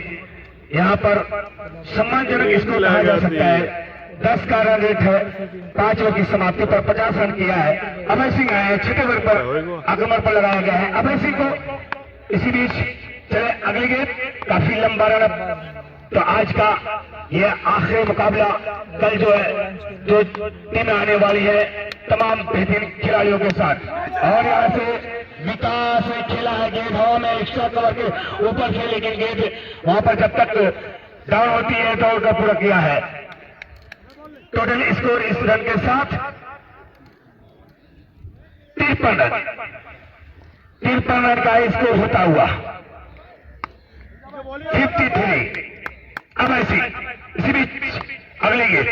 यहाँ पर सम्मानजनक स्कोर कहा जा सकता है। 10 का रन रेट है। 5 ओवर की समाप्ति पर 50 रन किया है। अभय सिंह आए हैं, छठे ओवर पर आक्रमण पर लगाया गया है अभय सिंह को। इसी बीच चले अगली गेंद, काफी लंबा रन। तो आज का ये आखिरी मुकाबला, कल जो है जो टीम आने वाली है तमाम बेहतरीन खिलाड़ियों के साथ। और यहाँ से विकास ने खेला है गेंद हवा में एक्स्ट्रा कवर के ऊपर से, लेकिन गेंद वहां पर जब तक डाउन होती है तो उनका पूरा किया है। टोटल स्कोर इस रन के साथ 53 रन। 53 रन का स्कोर होता हुआ 53 अभय सिंह। इसी बीच अगली गेंद,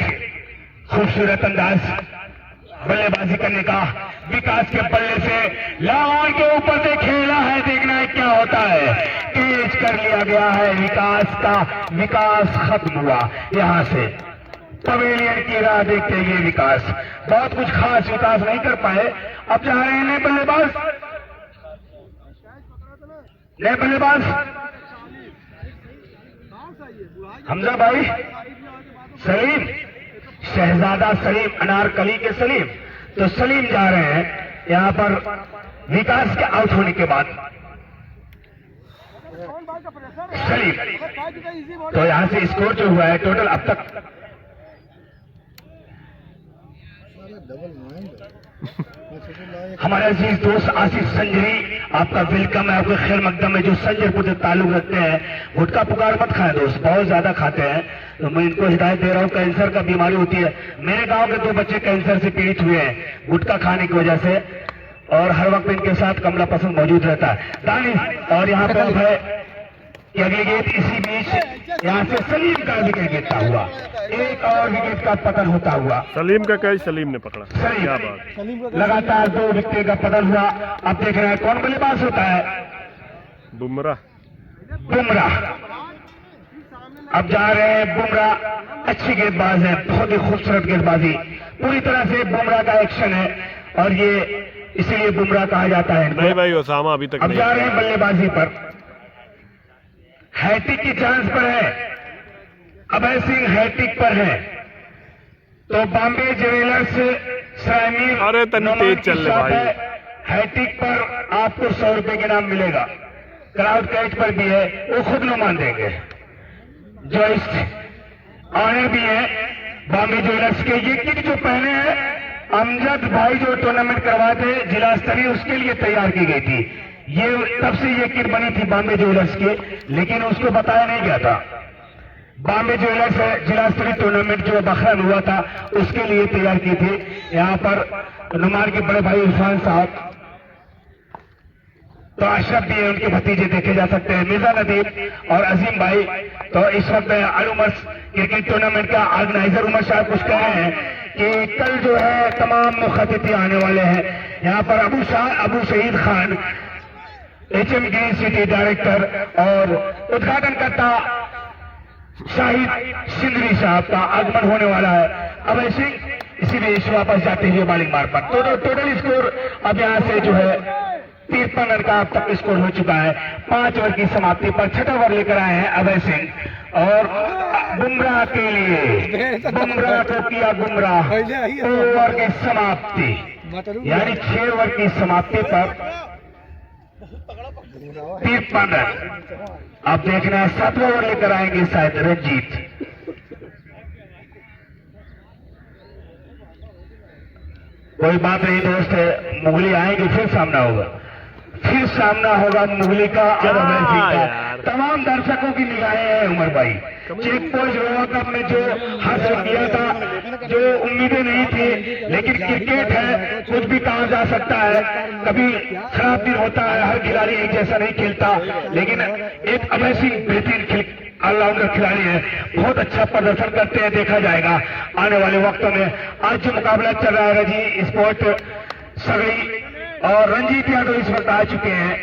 खूबसूरत अंदाज बल्लेबाजी करने का विकास के बल्ले से लाहौर के ऊपर से खेला है। देखना है क्या होता है। कैच कर लिया गया है विकास का। विकास खत्म हुआ यहां से। पवेलियन की राह देखते ये विकास बहुत कुछ खास विकास नहीं कर पाए। अब जा रहे हैं नए बल्लेबाज, नए बल्लेबाज हमजा भाई सलीम, शहजादा सलीम, अनारकली के सलीम। तो सलीम जा रहे हैं यहां पर विकास के आउट होने के बाद। सलीम तो यहां से स्कोर जो हुआ है टोटल अब तक हमारे अजीज दोस्त आसिफ संजरी, आपका वेलकम है, आपका खैर मकदम है। जो संजरपुर से ताल्लुक रखते हैं, गुटखा पुकार मत खाएं दोस्त, बहुत ज्यादा खाते हैं। तो मैं इनको हिदायत दे रहा हूं, कैंसर का बीमारी होती है। मेरे गांव के 2 बच्चे कैंसर से पीड़ित हुए हैं गुटखा खाने की वजह से, और हर वक्त इनके साथ कमला पसंद मौजूद रहता है दानिश। और यहाँ पे अब है कि अगली गेंद, इसी बीच यहाँ से सलीम का विकेट गिरता हुआ, एक और विकेट का पतन होता हुआ। सलीम का कैच सलीम ने पकड़ा, क्या बात। सलीम लगातार 2 विकेट का पतन हुआ। अब देख रहे हैं कौन बल्लेबाज होता है। बुमराह अब जा रहे हैं। बुमराह अच्छी गेंदबाज है, बहुत ही खूबसूरत गेंदबाजी, पूरी तरह से बुमराह का एक्शन है और ये इसीलिए बुमराह कहा जाता है। नहीं भाई ओसामा अभी तक अब नहीं जा रहे हैं बल्लेबाजी पर। हैट्रिक की चांस पर है अभय सिंह, हैट्रिक पर है। तो बॉम्बे ज्वेलर्स सैमीर, अरे तनी तेज चल रहे भाई। हैट्रिक पर आपको 100 रुपए के नाम मिलेगा। क्राउड कैच पर भी है, वो खुद नुमान देंगे। जो इस ऑनर भी है बॉम्बे ज्वेलर्स के। ये किट जो पहने हैं अमजद भाई जो टूर्नामेंट करवाते जिला स्तरीय, उसके लिए तैयार की गई थी। ये तब से ये किट बनी थी बॉम्बे ज्वेलर्स के, लेकिन उसको बताया नहीं गया था। बॉम्बे ज्वेलर्स जिला स्तरीय टूर्नामेंट जो बखरन हुआ था उसके लिए तैयार की थी। यहाँ पर नुमान के बड़े भाई इरफान साहब, तो अशरफ भी है, उनके भतीजे देखे जा सकते हैं, मिर्जा नदीम और अजीम भाई। तो इस वक्त अलुमर्स क्रिकेट टूर्नामेंट का ऑर्गेनाइजर उमर शाह कुछ कह रहे हैं कि कल जो है तमाम मुखातिब आने वाले हैं। यहाँ पर अबू शहीद Khan HM green city director और उद्घाटन करता शाहिद सिंदरी साहब का आगमन होने वाला है। अभय सिंह इसी बीच वापस जाते हुए बॉलिंग मार पर। तो टोटल स्कोर अब यहाँ से जो है 53 रन का अब तक स्कोर हो चुका है। 5 ओवर की समाप्ति पर छठा ओवर लेकर आए हैं अभय सिंह और बुमराह के लिए बुमराह को किया गुमराह। ओवर की समाप्ति यानी 6 ओवर की समाप्ति पर 53 रन। अब देखना है 7वां ओवर लेकर आएंगे शायद रंजीत। कोई बात नहीं दोस्त, मुगली आएंगे फिर सामना होगा, फिर सामना होगा मुगली का और अभय सिंह का। तमाम दर्शकों की निगाहें हैं उमर भाई। चेक पोस्ट रोवा कप में जो हासिल किया था, जो उम्मीदें नहीं थी, लेकिन क्रिकेट है, कुछ भी कहा जा सकता है। कभी खराब दिन होता है, हर खिलाड़ी एक जैसा नहीं खेलता, लेकिन एक अभय सिंह बेहतरीन ऑलराउंडर खिलाड़ी है, बहुत अच्छा प्रदर्शन करते हैं, देखा जाएगा आने वाले वक्तों में। आज जो मुकाबला चल रहा है रजी स्पोर्ट सगड़ी और रंजीत यादव इस वक्त आ चुके हैं।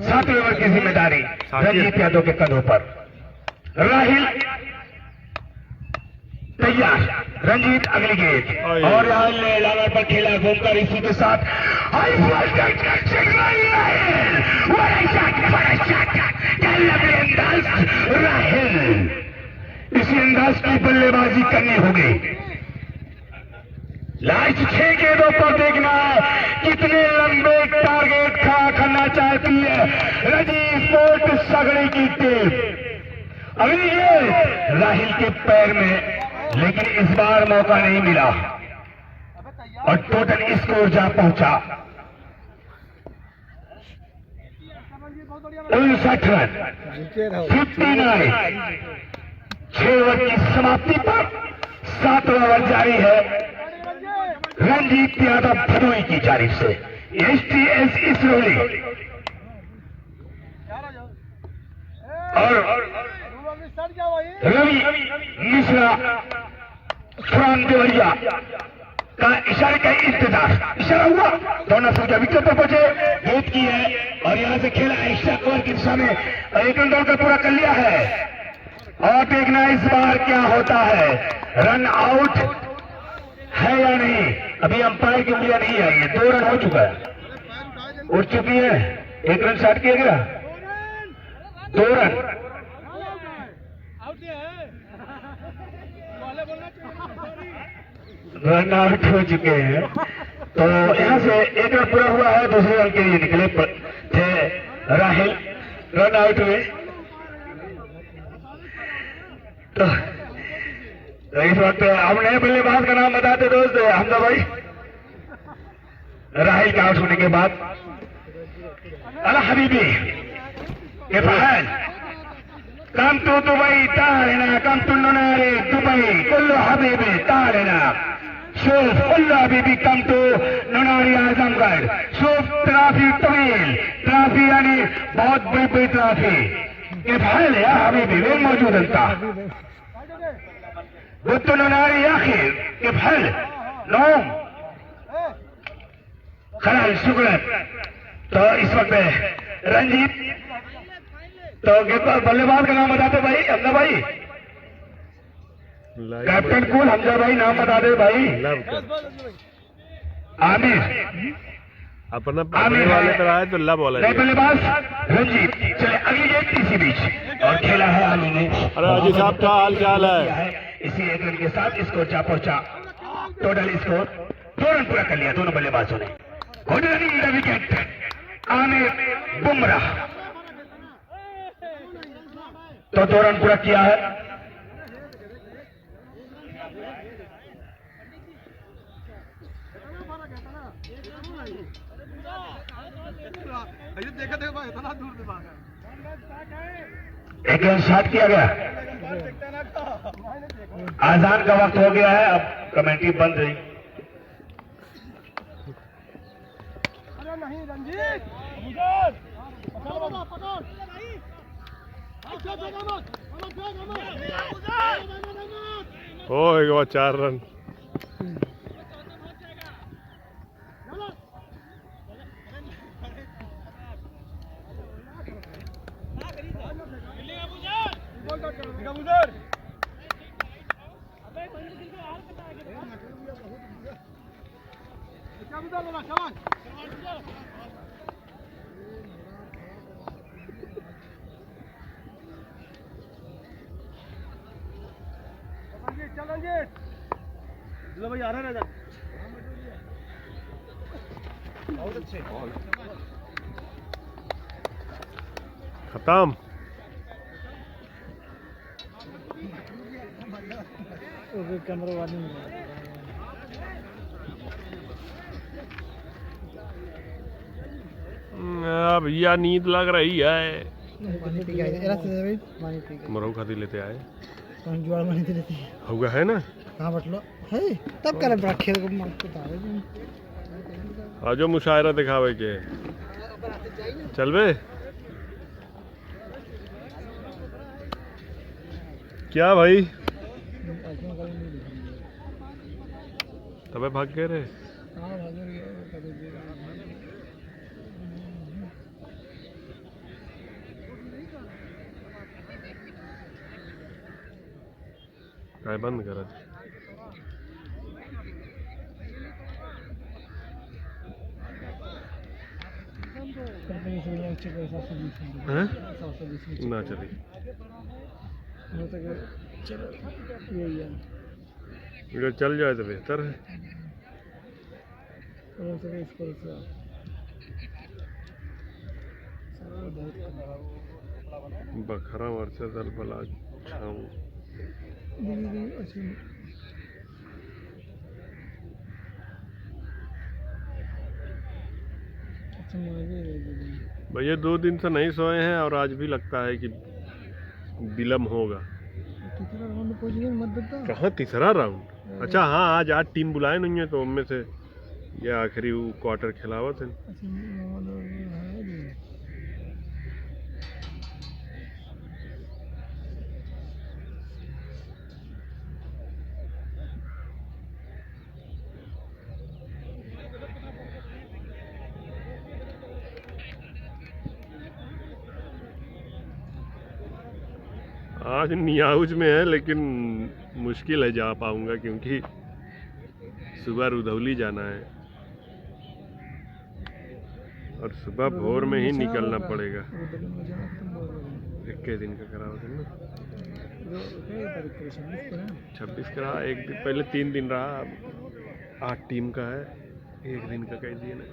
7वें ओवर की जिम्मेदारी रंजीत यादव के कंधों पर। राहिल तैयार, रंजीत अगली गेंद और राहुल ने लावर पर खेला घूमकर इसी के साथ राहिल इसी अंदाज की बल्लेबाजी करनी होगी। लास्ट 6 गेंदों पर देखना है कितने लंबे टारगेट खड़ा करना चाहती है रजी स्पोर्ट सगड़ी की टीम। अगली गेंद राहिल के पैर में, लेकिन इस बार मौका नहीं मिला और टोटल स्कोर जा पहुंचा 59 रन 59। 6 ओवर की समाप्ति पर 7वां ओवर जारी है रंजीत यादव भदोई की जानिब से। STS इसरोली और रवि मिश्रा फुरान देवरिया का इशारे का इंतजार। इशारा हुआ, दोनों सोचा विकेट पर पहुंचे, गेंद की है और यहां से खेला एक्स्ट्रा कवर की दिशा में, एक रन दौड़कर पूरा कर लिया है। और देखना इस बार क्या होता है, रन आउट है या नहीं। अभी अंपायर की उंगलियां नहीं आई है, 2 रन हो चुका है, उठ चुकी है, 1 रन शॉट किया गया, 2 रन रन आउट हो चुके हैं। तो यहां से 1 रन पूरा हुआ है, दूसरे रन के लिए निकले थे राहिल, रन आउट हुए। तो इस वक्त हम नए बल्लेबाज का नाम बताते दोस्त हमजा भाई। राहिल के आउट होने के बाद अला हबीबी के फहल कम टू दुबई तारना, कम टू नुनारे दुबई कुल्लू हबीबी तारना, शोफ कुल्लू हबीबी कम टू नुनारी आजमगढ़। शोफ ट्रॉफी तवील ट्रॉफी यानी बहुत बड़ी बड़ी ट्रॉफी के फहल है हबीबी वे मौजूद था बुद्ध नुनारी आखिर के फहल नौम खलाल शुक्र। तो इस वक्त रंजीत, तो बल्लेबाज का नाम बता दे भाई हमजा भाई, कैप्टन कूल हमजा भाई नाम बता दे भाई। आमिर अपना वाले पर आए तो लब वाला बल्लेबाज रंजीत। चले अगली गेंद इसी बीच और खेला है आलू ने। अरे अजी साहब क्या हाल चाल है। इसी 1 रन के साथ स्कोर जा पहुंचा, टोटल स्कोर 2 रन पूरा कर लिया दोनों बल्लेबाजों ने। Good running the wicket Aamir Bumrah, तो 2 रन पूरा किया है। एक रन शॉट किया गया, आजान का वक्त हो गया है, अब कमेंट्री बंद रही। होएगा 4 रन। भाई आ रहा है खत्म। कैमरा वाली भैया नींद लग रही है। पानी पी मरऊ खाती लेते आए जुआड़ पानी तो लेती होगा है ना। कहाँ बटलो है तब करे बड़ा खेल को बता आजो मुशायरा दिखावे के चल बे। क्या भाई तबे भाग गए रे। काय बंद करा ना चली चलो यही है वीडियो चल जाए तो बेहतर है। बखरा मरचा दल बला छाऊं भैया 2 दिन से नहीं सोए हैं और आज भी लगता है कि विलम्ब होगा। कहाँ तीसरा राउंड? अच्छा हाँ आज 8 टीम बुलाए नहीं है तो उनमें से ये आखिरी क्वार्टर खिलावत है। आज नियाउज में है लेकिन मुश्किल है जा पाऊंगा क्योंकि सुबह रुधौली जाना है और सुबह भोर में ही निकलना पड़ेगा। 21 दिन का करावत है ना 26 करा। एक दिन पहले 3 दिन रहा 8 टीम का है 1 दिन का कह दिए ना।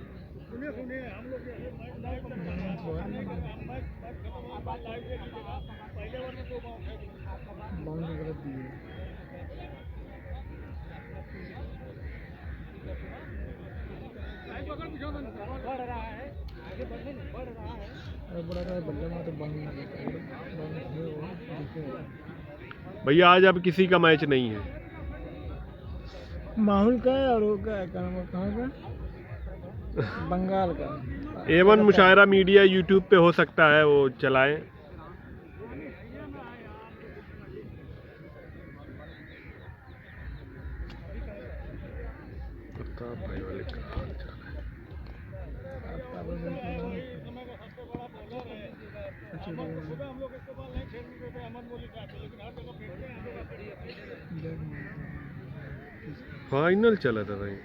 भैया आज अब किसी का मैच नहीं है। माहौल का है और वो का है कहाँ का बंगाल का। A1 मुशायरा मीडिया यूट्यूब पे हो सकता है वो चलाएं। भाई वाले का हाल चाल है। फाइनल चला था भाई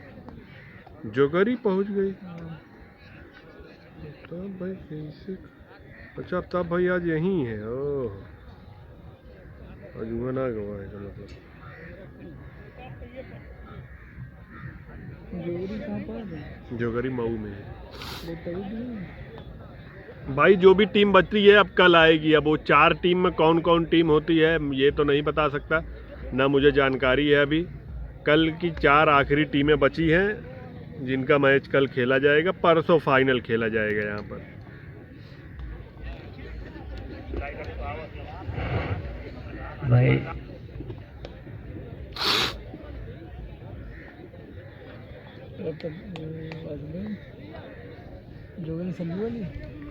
जोगरी पहुंच गई तब भाई कैसे। अच्छा तब भाई आज यहीं है। ओह आज हुआ ना गवा है मतलब। जोगरी मऊ में है भाई। जो भी टीम बची है अब कल आएगी। अब वो 4 टीम में कौन कौन टीम होती है ये तो नहीं बता सकता ना मुझे जानकारी है अभी। कल की 4 आखिरी टीमें बची हैं जिनका मैच कल खेला जाएगा। परसों फाइनल खेला जाएगा यहाँ पर। भाई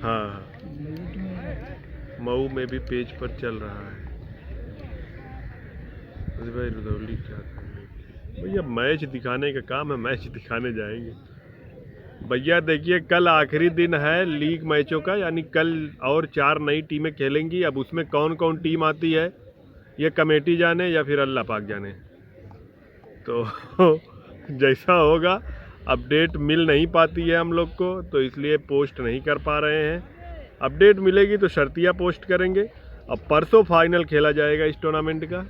हाँ मऊ में भी पेज पर चल रहा है। अरे भाई रुधौली क्या करने भैया मैच दिखाने का काम है। मैच दिखाने जाएंगे भैया। देखिए कल आखिरी दिन है लीग मैचों का यानी कल और 4 नई टीमें खेलेंगी। अब उसमें कौन कौन टीम आती है ये कमेटी जाने या फिर अल्लाह पाक जाने। तो जैसा होगा अपडेट मिल नहीं पाती है हम लोग को तो इसलिए पोस्ट नहीं कर पा रहे हैं। अपडेट मिलेगी तो शर्तिया पोस्ट करेंगे। अब परसों फाइनल खेला जाएगा इस टूर्नामेंट का।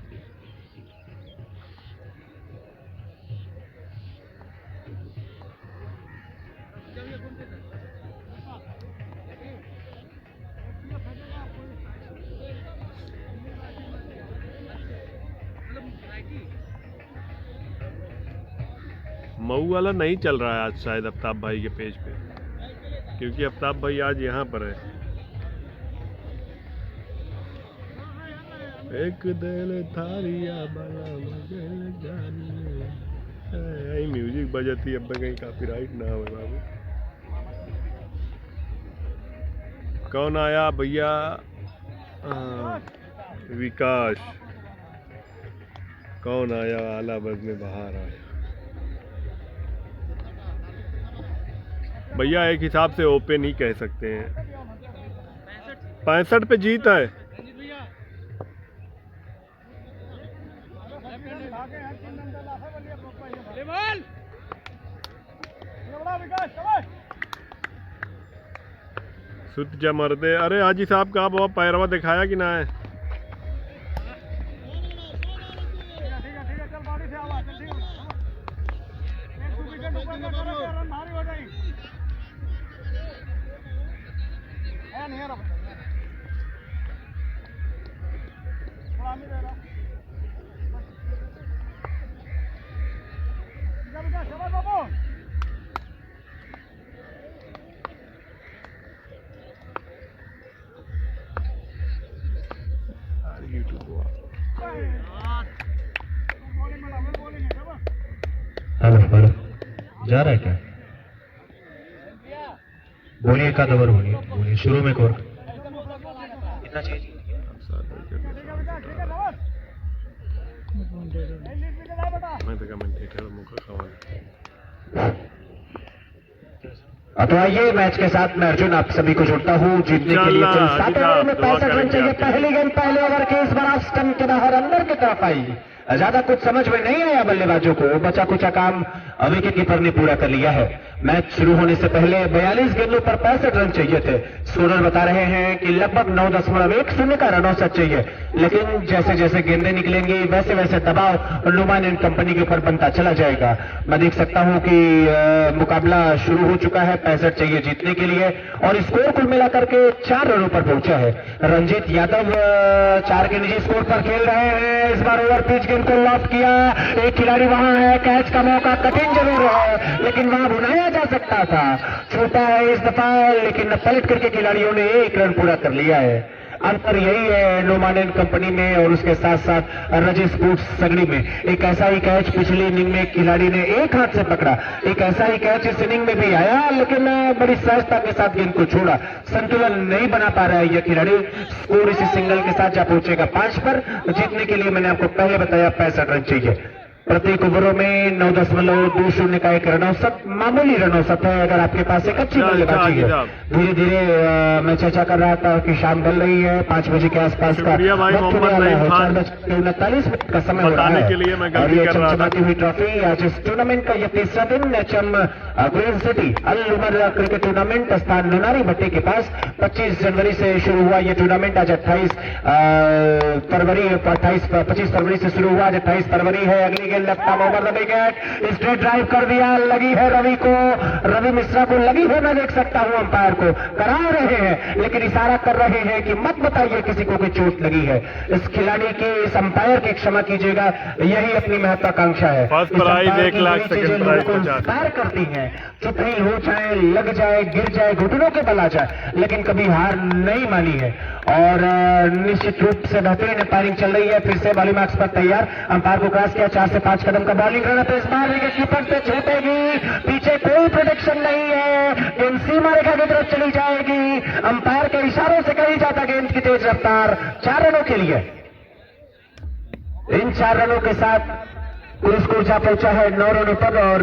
मऊ वाला नहीं चल रहा है आज शायद आफ्ताब भाई के पेज पे, क्योंकि आफ्ताब भाई आज यहाँ पर है। एक दिल थारिया बड़ा मगल जानिए, यही म्यूजिक बजती अब कहीं कॉपीराइट ना हो बाबू। कौन आया भैया? विकास। कौन आया? आला बज में बाहर आया भैया। एक हिसाब से ओपन ही कह सकते हैं। 65 पे जीत है। सुत जा मर्दे। अरे हाजी साहब का आप पैरवा दिखाया कि ना है? हेलो हेलो, जा रहा है क्या? बोलिए का दबर बोलिए शुरू में कोर कितना चाहिए? तो आइए मैच के साथ मैं अर्जुन आप सभी को जोड़ता हूँ जीतने के लिए। 7 ओवर में 65 रन चाहिए। पहली गेंद पहले ओवर के इस बार स्टंप के बाहर अंदर की तरफ आई। ज्यादा कुछ समझ में नहीं आया बल्लेबाजों को, बचा कुचा काम विकेट कीपर ने पूरा कर लिया है। मैच शुरू होने से पहले 42 गेंदों पर 65 रन चाहिए थे। स्कोरर बता रहे हैं कि लगभग 9.10 का रन औसत चाहिए, लेकिन जैसे जैसे गेंदें निकलेंगी वैसे वैसे दबाव नुमान एंड कंपनी के ऊपर बनता चला जाएगा। मैं देख सकता हूं कि मुकाबला शुरू हो चुका है। 65 चाहिए जीतने के लिए और स्कोर कुल मिलाकर के 4 रनों पर पहुंचा है। रंजीत यादव 4 के निजी स्कोर पर खेल रहे हैं। इस बार ओवर पिच गेंद को लॉफ्ट किया। एक खिलाड़ी वहां है, कैच का मौका कठिन जरूर है लेकिन वहां बुलाया जा सकता था। छोटा है इस दफा, लेकिन पलट करके खिलाड़ियों ने 1 रन पूरा कर लिया है। अंतर यही है नोमान एंड कंपनी में और उसके साथ साथ रजी स्पोर्ट्स सगड़ी में। एक ऐसा ही कैच पिछली इनिंग में खिलाड़ी ने एक हाथ से पकड़ा, एक ऐसा ही कैच इस इनिंग में भी आया लेकिन बड़ी सहजता के साथ गेंद को छोड़ा। संतुलन नहीं बना पा रहा है यह खिलाड़ी। स्कोर इसी सिंगल के साथ जा पहुंचेगा 5 पर। जीतने के लिए मैंने आपको पहले बताया 65 रन चाहिए। प्रत्येक ओवरों में 9.20 का एक रन औसत मामूली रन औसत है अगर आपके पास एक अच्छी बल्लेबाजी है। धीरे धीरे मैं चर्चा कर रहा था कि शाम ढल रही है, 5 बजे के आसपास का 4:39 का समय हो रहा है और ये चमचमाती हुई ट्रॉफी आज इस टूर्नामेंट का यह तीसरा दिन HM green city Al Umar cricket tournament स्थान लोनारी भट्टी के पास 25 जनवरी से शुरू हुआ। यह टूर्नामेंट आज 25 फरवरी से शुरू हुआ। आज 28 फरवरी है। अगली left arm over the wicket, straight drive कर दिया। लगी है रवि को, रवि मिश्रा को लगी है। मैं देख सकता हूं अंपायर को करा रहे हैं लेकिन इशारा कर रहे हैं कि मत बताइए किसी को कि चोट लगी है। इस खिलाड़ी की, इस अंपायर की क्षमा कीजिएगा, यही अपनी महत्वाकांक्षा है। First prize 1 lakh, second prize 50 करती हैं। चुपी हो जाए, लग जाए, गिर जाए, घुटनों के बल आ जाए, लेकिन कभी हार नहीं मानी है और निश्चित रूप से बेहतरीन अंपायरिंग चल रही है। फिर से बॉलिंग मार्क्स पर तैयार, अंपायर को क्रॉस किया। 4 से 5 कदम का बॉलिंग रन है। इस बार विकेट कीपर से छूटेगी, पीछे कोई प्रोटेक्शन नहीं है। गेंद सीमा रेखा की तरफ चली जाएगी। अंपायर के इशारों से कही जाता गेंद की तेज रफ्तार। 4 रनों के लिए, इन 4 रनों के साथ कुल स्कोर जा पहुंचा है 9 रनों पर और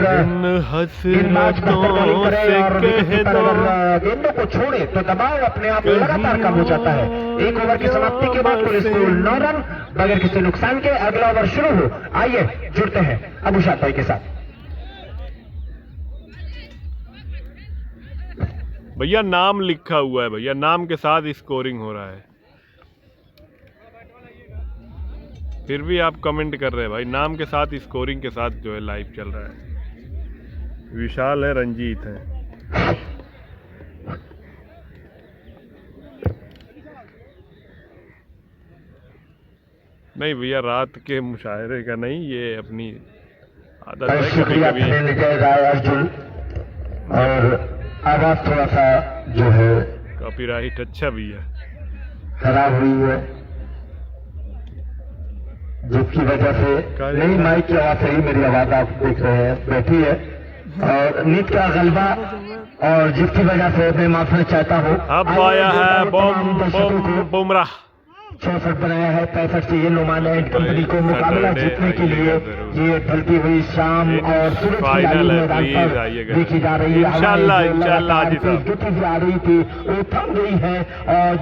गेंदों को छोड़े तो दबाव अपने आप लगातार कम हो जाता है। 1 ओवर की समाप्ति के बाद कुल स्कोर 9 रन बगैर किसी नुकसान के। अगला ओवर शुरू हो। आइए जुड़ते हैं अबुशाद भाई के साथ। भैया नाम लिखा हुआ है, भैया नाम के साथ स्कोरिंग हो रहा है, फिर भी आप कमेंट कर रहे हैं भाई। नाम के साथ स्कोरिंग के साथ जो है लाइव चल रहा है। विशाल है, रंजीत है। नहीं भैया रात के मुशायरे का नहीं, ये अपनी आदत है कभी शुक्रिया कभी। धनंजय राय अर्जुन। और आवाज थोड़ा सा जो है कॉपीराइट अच्छा भी है। खराब हुई है, जिसकी वजह से नहीं माइक की आवाज सही, मेरी आवाज आप देख रहे हैं बैठी है, और नीट का गलबा, और जिसकी वजह से मैं माफी चाहता हूँ। अब आया है बुमराह। 66 बनाया है, 65 से ये नुमान एंड कंपनी को मुकाबला जीतने के लिए ये ढलती हुई शाम और सूरज की फाइनल है, मैदान प्लीज पर आइएगा। देखी जा रही है। इंशाल्लाह, हमारी जो इंशाल्लाह लगातार जी साहब। तेज गति से आ रही थी वो थम गई है, और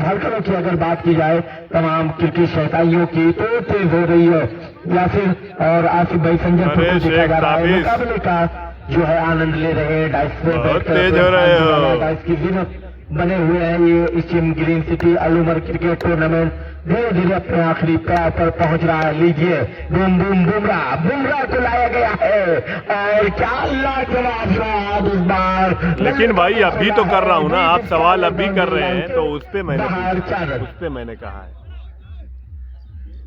धड़कनों की अगर बात की जाए तमाम क्रिकेट शहताइयों की तो तेज हो रही है। या फिर और आसिफ भाई संजय को अरे देखा जा रहा है शेख मुकाबले का जो है आनंद ले रहे हैं। डाइस पे बहुत बैठकर तेज हो रहे हो। डाइस की विनर बने हुए हैं ये Asian green city Al Umar cricket tournament धीरे धीरे अपने आखिरी पैर पर पहुंच रहा है। लीजिए बूम बूम बुमराह को लाया गया है, और क्या लाजवाब जवाब इस बार। लेकिन भाई अभी तो कर रहा हूँ ना, आप सवाल अभी कर रहे हैं तो उस पे मैंने कहा है।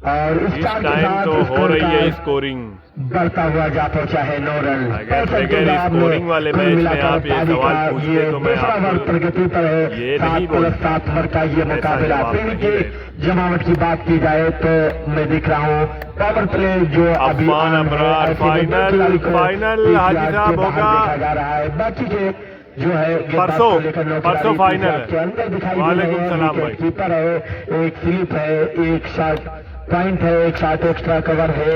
और इस टाइम तो हो रही है स्कोरिंग। बढ़ता हुआ जा पहुंचा है 9 रन। अगर स्कोरिंग वाले मैच में आप ये सवाल पूछते तो मैं आपको प्रगति पर है। ये नहीं बोलता। 7 ओवर का ये मुकाबला। फिर की जमावट की बात की जाए तो मैं देख रहा हूँ पावर प्ले जो अभी अफमान अबरार फाइनल हाजी साहब होगा देखा जा रहा है। बाकी के जो है परसों फाइनल के अंदर दिखाई वालेकुम सलाम भाई। कीपर है, एक स्लिप है, एक शॉट पॉइंट है, एक शॉट एक्स्ट्रा कवर है,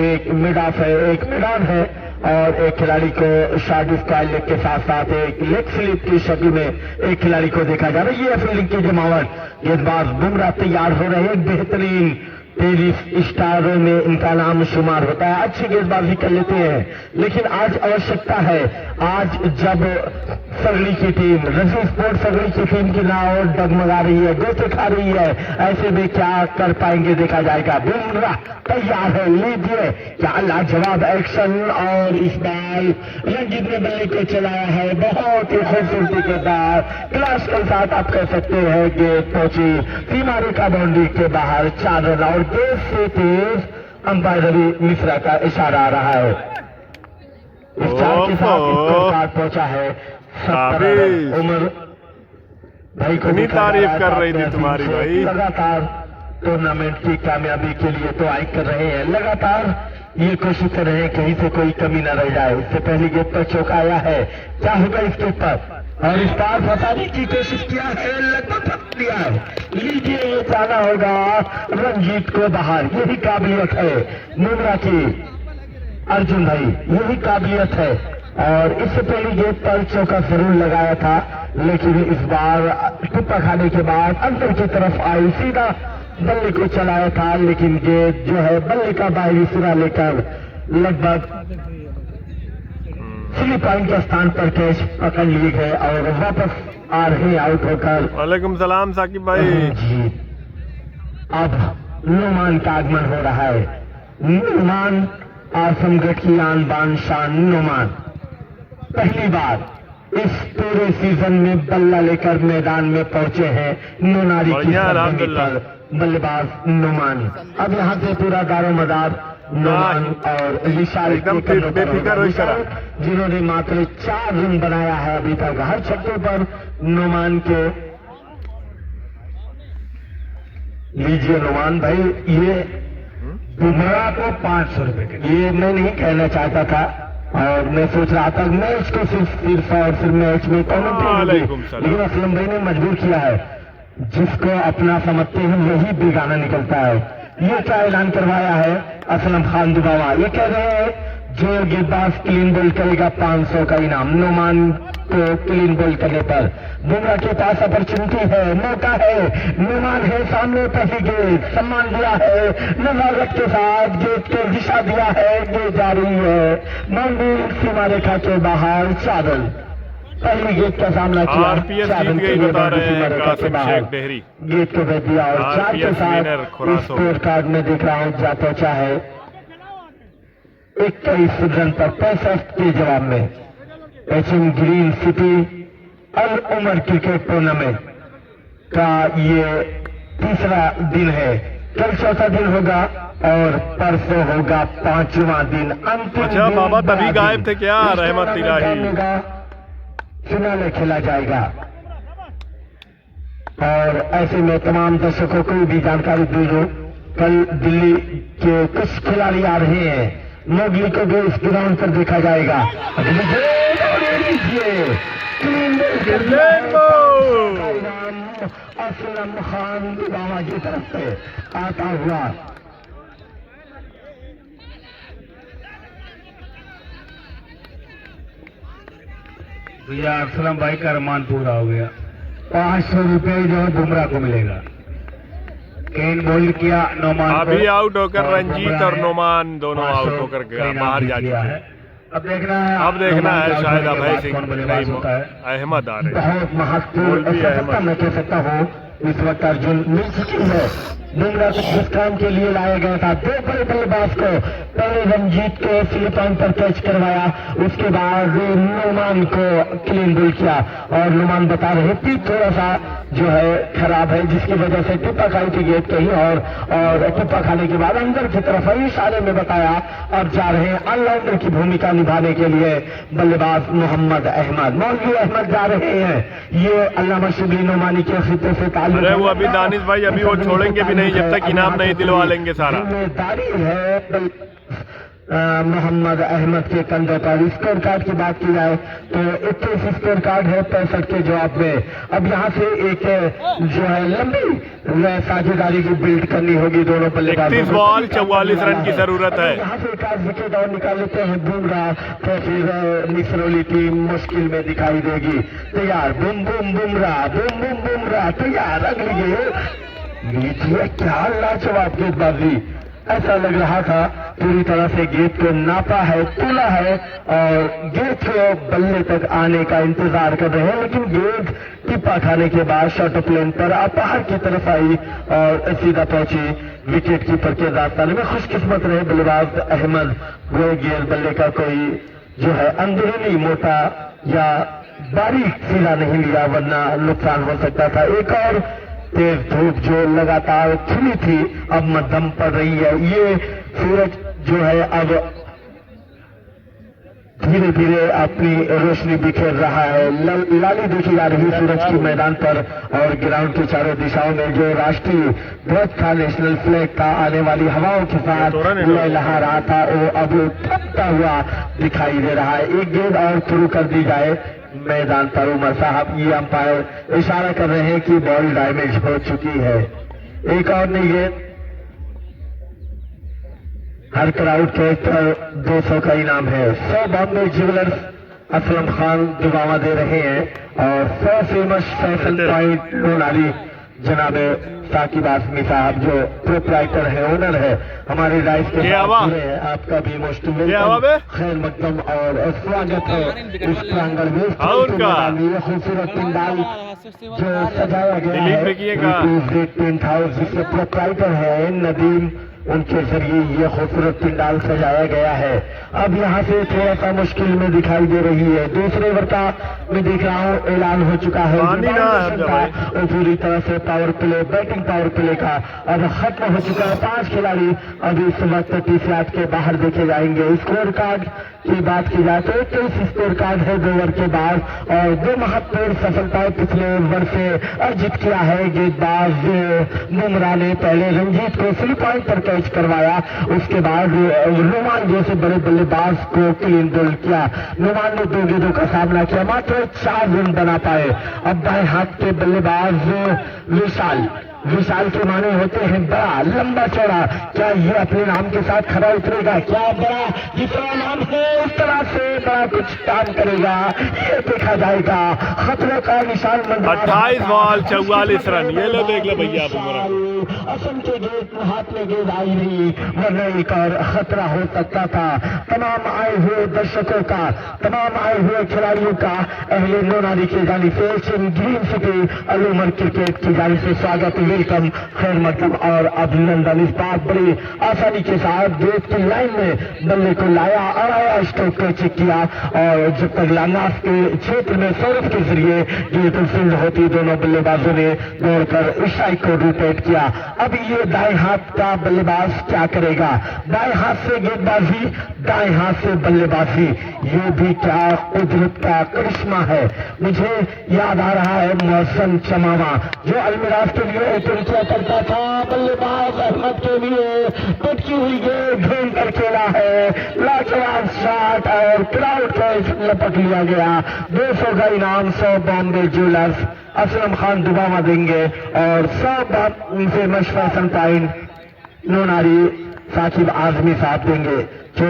एक मिड ऑफ है, एक मिड ऑन है, और एक खिलाड़ी को शॉट स्टाइल लेग के साथ साथ एक लेग स्लिप की शक्ल में एक खिलाड़ी को देखा जा रहा है। ये फील्डिंग की जमावट। गेंदबाज बुमराह तैयार हो रहे हैं। बेहतरीन 23 स्टारों में इनका नाम शुमार होता है। अच्छी गेंदबाजी कर लेते हैं, लेकिन आज आवश्यकता है, आज जब सगड़ी की टीम रजी स्पोर्ट सगड़ी की टीम की नाव डगमगा रही है, गोते खा रही है, ऐसे में क्या कर पाएंगे देखा जाएगा। बुमराह तैयार है, लीजिए क्या लाजवाब एक्शन, और इस बार रंजीत ने बल्ले को चलाया है बहुत ही खूबसूरती के साथ, क्लास के साथ आप कह सकते हैं। गेंद पहुंची सीमा रेखा बाउंड्री के बाहर 4 रन, और तेज से तेज अंपायर रवि मिश्रा का इशारा आ रहा है। इस चार के साथ स्कोर पहुंचा है 70 रन। उमर भाई को इतनी तारीफ कर रही थी तुम्हारी भाई। लगातार टूर्नामेंट की कामयाबी के लिए तो आई कर रहे हैं, लगातार ये कोशिश कर रहे हैं कहीं से कोई कमी न रह जाए। इससे पहली गेंद पर चौका आया है, क्या होगा इसके ऊपर, और इस बार फंसाने की कोशिश किया है, लगभग फंस दिया है। लीजिए ये जाना होगा रंजीत को बाहर। यही काबिलियत है बुमराह की अर्जुन भाई, यही काबिलियत है। और इससे पहली गेंद पर चौका जरूर लगाया था, लेकिन इस बार टुप्पा खाने के बाद अंदर की तरफ आई, सीधा बल्ले को चलाया था, लेकिन गेंद जो है बल्ले का बाहरी सिरा लेकर लगभग स्लिप पॉइंट के स्थान पर कैच पकड़ ली है, और वापस आ रहे आउट होकर। वालेकुम सलाम साकिब भाई। जी अब नुमान का आगमन हो रहा है। नुमान आजमगढ़ की आन बान शान नुमान पहली बार इस पूरे सीजन में बल्ला लेकर मैदान में पहुंचे हैं। नोनारी की सरजमी पर बल्लेबाज नुमान। अब यहाँ से पूरा दारोमदार नुमान और विशाल एकदम बेफिक्र हुई करा, जिन्होंने मात्र 4 रन बनाया है अभी तक। हर छक्के पर नुमान के। लीजिए नुमान भाई, ये बुमराह को 500 रुपए ये मैं नहीं कहना चाहता था, और मैं सोच रहा था मैच को सिर्फ और सिर्फ मैच में कमेंट्री, लेकिन असलम भाई ने मजबूर किया है। जिसको अपना समझते हैं वही बेगाना निकलता है। ये क्या ऐलान करवाया है असलम खान दुबावा, ये कह रहे हैं जो गेंदबाज क्लीन बोल करेगा 500 का इनाम। नुमान को क्लीन बोल करने पर बुमराह के पास अपॉर्चुनिटी है, मौका है, नुमान है सामने, पहली गेंद सम्मान दिया है, नजाकत के साथ गेंद को दिशा दिया है, गेंद जा रही है बाउंड्री सीमा रेखा के बाहर। 4 रन पहली गेंद का सामना किया, आरपीएस जीत गई बता रहे हैं कासिम शेख डेहरी। गेंद को भेज दिया, और 4 के साथ स्कोर कार्ड में देख रहा हूं जा पहुंचा है 21 रन पर 65 के जवाब में। Asian green city Al Umar cricket tournament का ये तीसरा दिन है। कल चौथा दिन होगा और परसों होगा 5वां दिन, अंतिम अच्छा दिन बाबा तभी बड़ा गायब दिन। थे क्या? इस रहमत टूर्नामेंट इलाही। का फिनाले खेला जाएगा और ऐसे में तमाम दर्शकों को भी जानकारी दे दो, कल दिल्ली के कुछ खिलाड़ी आ रहे हैं, मोगली को भी इस ग्राउंड पर देखा जाएगा। असलम खान बाबा की तरफ से आता हुआ भैया असलम भाई का अरमान पूरा हो गया। 500 रुपये जो है बुमराह को मिलेगा। केन बोल्ड किया, नोमान अभी को, आउट होकर और रंजीत बुमराह और ने नोमान दोनों 500 आउट होकर का इनाम बाहर भी जा दिया चुके है। हैं। अब देखना है अब देखना नोमान है आउट शायद होने के अभय बाद सिंह कौन बल्लेबाज नहीं, होता है। अहमद आ रहे हैं। बहुत महत्वपूर्ण गोल्डी ऐसा अहमद। सत्ता मैं कह सकता हूँ इस वक्त अर्जुन मिल चुकी है। बुमराह को जिस काम के लिए लाया गया था, 2 बड़े बल्लेबाज को पहले रंजीत को स्लिप पॉइंट पर कैच करवाया, उसके बाद नुमान को क्लीन बोल किया और नुमान बता रहे थे थोड़ा सा जो है खराब है, जिसकी वजह से टिप्पा खाई की गेट कही और टिप्पा खाने के बाद अंदर की तरफ इशारे में बताया और जा रहे हैं ऑलराउंडर की भूमिका निभाने के लिए बल्लेबाज मोहम्मद अहमद, मौलवी अहमद जा रहे हैं। ये अल्लामा शिबली नोमानी के खिते से ताल्लुक अरे वो अभी दानिश भाई अभी वो छोड़ेंगे भी नहीं जब तक इनाम नहीं दिलवा लेंगे सारा। जिम्मेदारी है मोहम्मद अहमद के कंधों पर। स्कोर कार्ड की बात की जाए तो 21 स्कोर कार्ड है 65 के जवाब में। अब यहाँ से एक जो है लंबी साझेदारी की बिल्ड करनी होगी दोनों बल्लेबाजों 31 बॉल 44 रन की जरूरत है। यहाँ से 1 विकेट और निकाल लेते हैं बुमराह तो फिर मिसरौली टीम मुश्किल में दिखाई देगी। तैयार, बुम बुम बुमराह, बुम बुम बुमराह तैयार। अगली गेंद, क्या लाजवाब गेंदबाजी, ऐसा लग रहा था पूरी तरह से गेंद को नापा है, तोला है और गेंद को बल्ले तक आने का इंतजार कर रहे हैं, लेकिन गेंद टिप्पा खाने के बाद शॉर्ट प्लेन पर बाहर की तरफ आई और सीधा पहुंची विकेट कीपर के रास्ताने में। खुशकिस्मत रहे बल्लेबाज अहमद, वो गेंद बल्ले का कोई जो है अंदरूनी मोटा या बारीक सिरा नहीं लिया, वरना नुकसान हो सकता था। एक और तेज धूप जो लगातार खिली थी अब मध्यम पड़ रही है। ये सूरज जो है अब धीरे धीरे अपनी रोशनी बिखेर रहा है। लाली देखी जा रही सूरज की मैदान पर और ग्राउंड की चारों दिशाओं में जो राष्ट्रीय ध्वज था, नेशनल फ्लैग था, आने वाली हवाओं के साथ लहरा रहा था, वो अब थकता हुआ दिखाई दे रहा है। एक गेंद और शुरू कर दी जाए मैदान पर। उमर साहब, ये अंपायर इशारा कर रहे हैं कि बॉल डैमेज हो चुकी है। एक और नहीं गेंद, हर क्राउड के 200 का इनाम है। 100 बॉम्बे ज्वेलर्स असलम खान दुआवा दे रहे हैं और 100 फेमस फैशन पॉइंट लोनाली जनाब साकिब आसमी साहब जो प्रोप्राइटर है, ओनर है, हमारे राइस के साथ जुड़े हैं। आपका भी मोस्ट वेलकम, खैर मकदम और स्वागत है इस प्रांगण में। खूबसूरत पंडाल जो सजाया गया है टेंट हाउस जिसके प्रोप्राइटर है नदीम, उनके जरिए ये खूबसूरत पंडाल सजाया गया है। अब यहाँ से थोड़ा सा मुश्किल में दिखाई दे रही है। दूसरे ओवर का मैं देख रहा हूँ ऐलान हो चुका है, और पूरी तरह से power play, batting power play का अब खत्म हो चुका है। 5 खिलाड़ी अब इस वक्त 30 यार्ड के बाहर देखे जाएंगे। स्कोर कार्ड की बात की जाए तो 21 स्कोर कार्ड है 2 ओवर के बाद और 2 महत्वपूर्ण सफलताएं पिछले ओवर से अर्जित किया है। गेंदबाज बुमराह ने पहले रंजीत को स्लिप पॉइंट पर कैच करवाया, उसके बाद नुमान जैसे बड़े बल्लेबाज को क्लीन बोल्ड किया। नुमान ने 2 गेंदों का सामना किया, मात्र 4 रन बना पाए। अब दाएं हाथ के बल्लेबाज विशाल के माने होते हैं बड़ा, लंबा चौड़ा। क्या ये अपने नाम के साथ खड़ा उतरेगा? क्या बड़ा जितना नाम है उस तरह से बड़ा कुछ काम करेगा? ये देखा जाएगा। खतरों का निशान 28 बॉल 44 रन। ये लो देख लो भैया, असम के गेट हाथ में गेंद आई नहीं, वरना एक और खतरा हो सकता था। तमाम आए हुए दर्शकों का, तमाम आए हुए खिलाड़ियों का अहले लोनारी की जानी से, ग्रीन सिटी अलूमर क्रिकेट की जानी से स्वागत, वेलकम, खैर मकदम और अभिनंदन। इस बार बड़ी आसानी के साथ गेट की लाइन में बल्ले को लाया और आया, स्ट्रोक को चेक किया और जब तक लांगास के क्षेत्र में सौरभ के जरिए गेंद फील्ड होती, दोनों बल्लेबाजों ने दौड़कर स्ट्राइक को रोटेट किया। अब ये दाएं हाथ का बल्लेबाज क्या करेगा? दाएं हाथ से गेंदबाजी, दाएं हाथ से बल्लेबाजी, ये भी क्या कुदरत का करिश्मा है। मुझे याद आ रहा है मौसम चमावा जो अलमिराज के लिए उतरिया करता था, बल्लेबाज अहमद के लिए टटकी हुई गेंद घूम कर खेला है, लाजवाब शॉट और क्राउड को लपक लिया गया। 200 का इनाम 100 बॉम्बे ज्वेलर्स असलम खान दुबामा देंगे और 100 फेमस फैशन टाइम नोनारी साकिब आजमी साहब देंगे। जो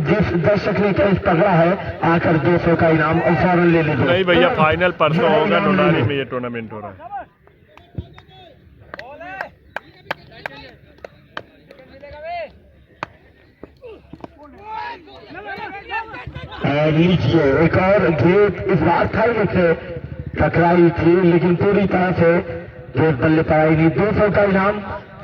जिस दर्शक ने कैच पकड़ा है आकर 200 का इनाम और फौरन ले लीजिए। नहीं भैया, फाइनल परसों होगा नोनारी में, ये टूर्नामेंट हो रहा है। लीजिए एक और गेंद इस बार थाई से टकराई थी लेकिन पूरी तरह से गेंद बल्ले पर आई नहीं। 200 का इनाम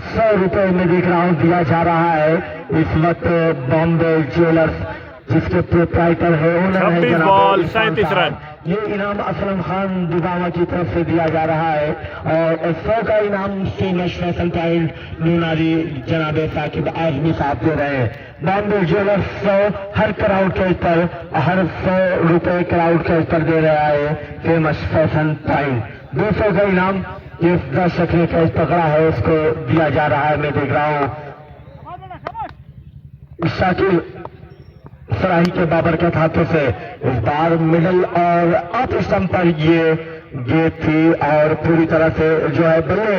100 रुपए में देख रहा हूं दिया जा रहा है इस वक्त बॉम्बे ज्वेलर्स जिसके प्रोप्राइटर है, ओनर है 26 बॉल 37 रन। ये इनाम असलम खान दुबावा की तरफ से दिया जा रहा है और 100 का इनाम फेमस फैशन टाइम नूनारी जनाब साकिब आजमी साहब दे रहे हैं। बॉम्बे ज्वेलर्स 100 हर क्राउड के ऊपर, हर 100 रुपए क्राउड के ऊपर दे रहा है फेमस फैशन टाइम। 200 का इनाम जिस दर्शक ने कैच पकड़ा है उसको दिया जा रहा है। मैं देख रहा हूं शाकिब सराही के बाबरकत हाथों से इस बार मिडल और अप स्टंप पर ये गेंद थी और पूरी तरह से जो है बल्ले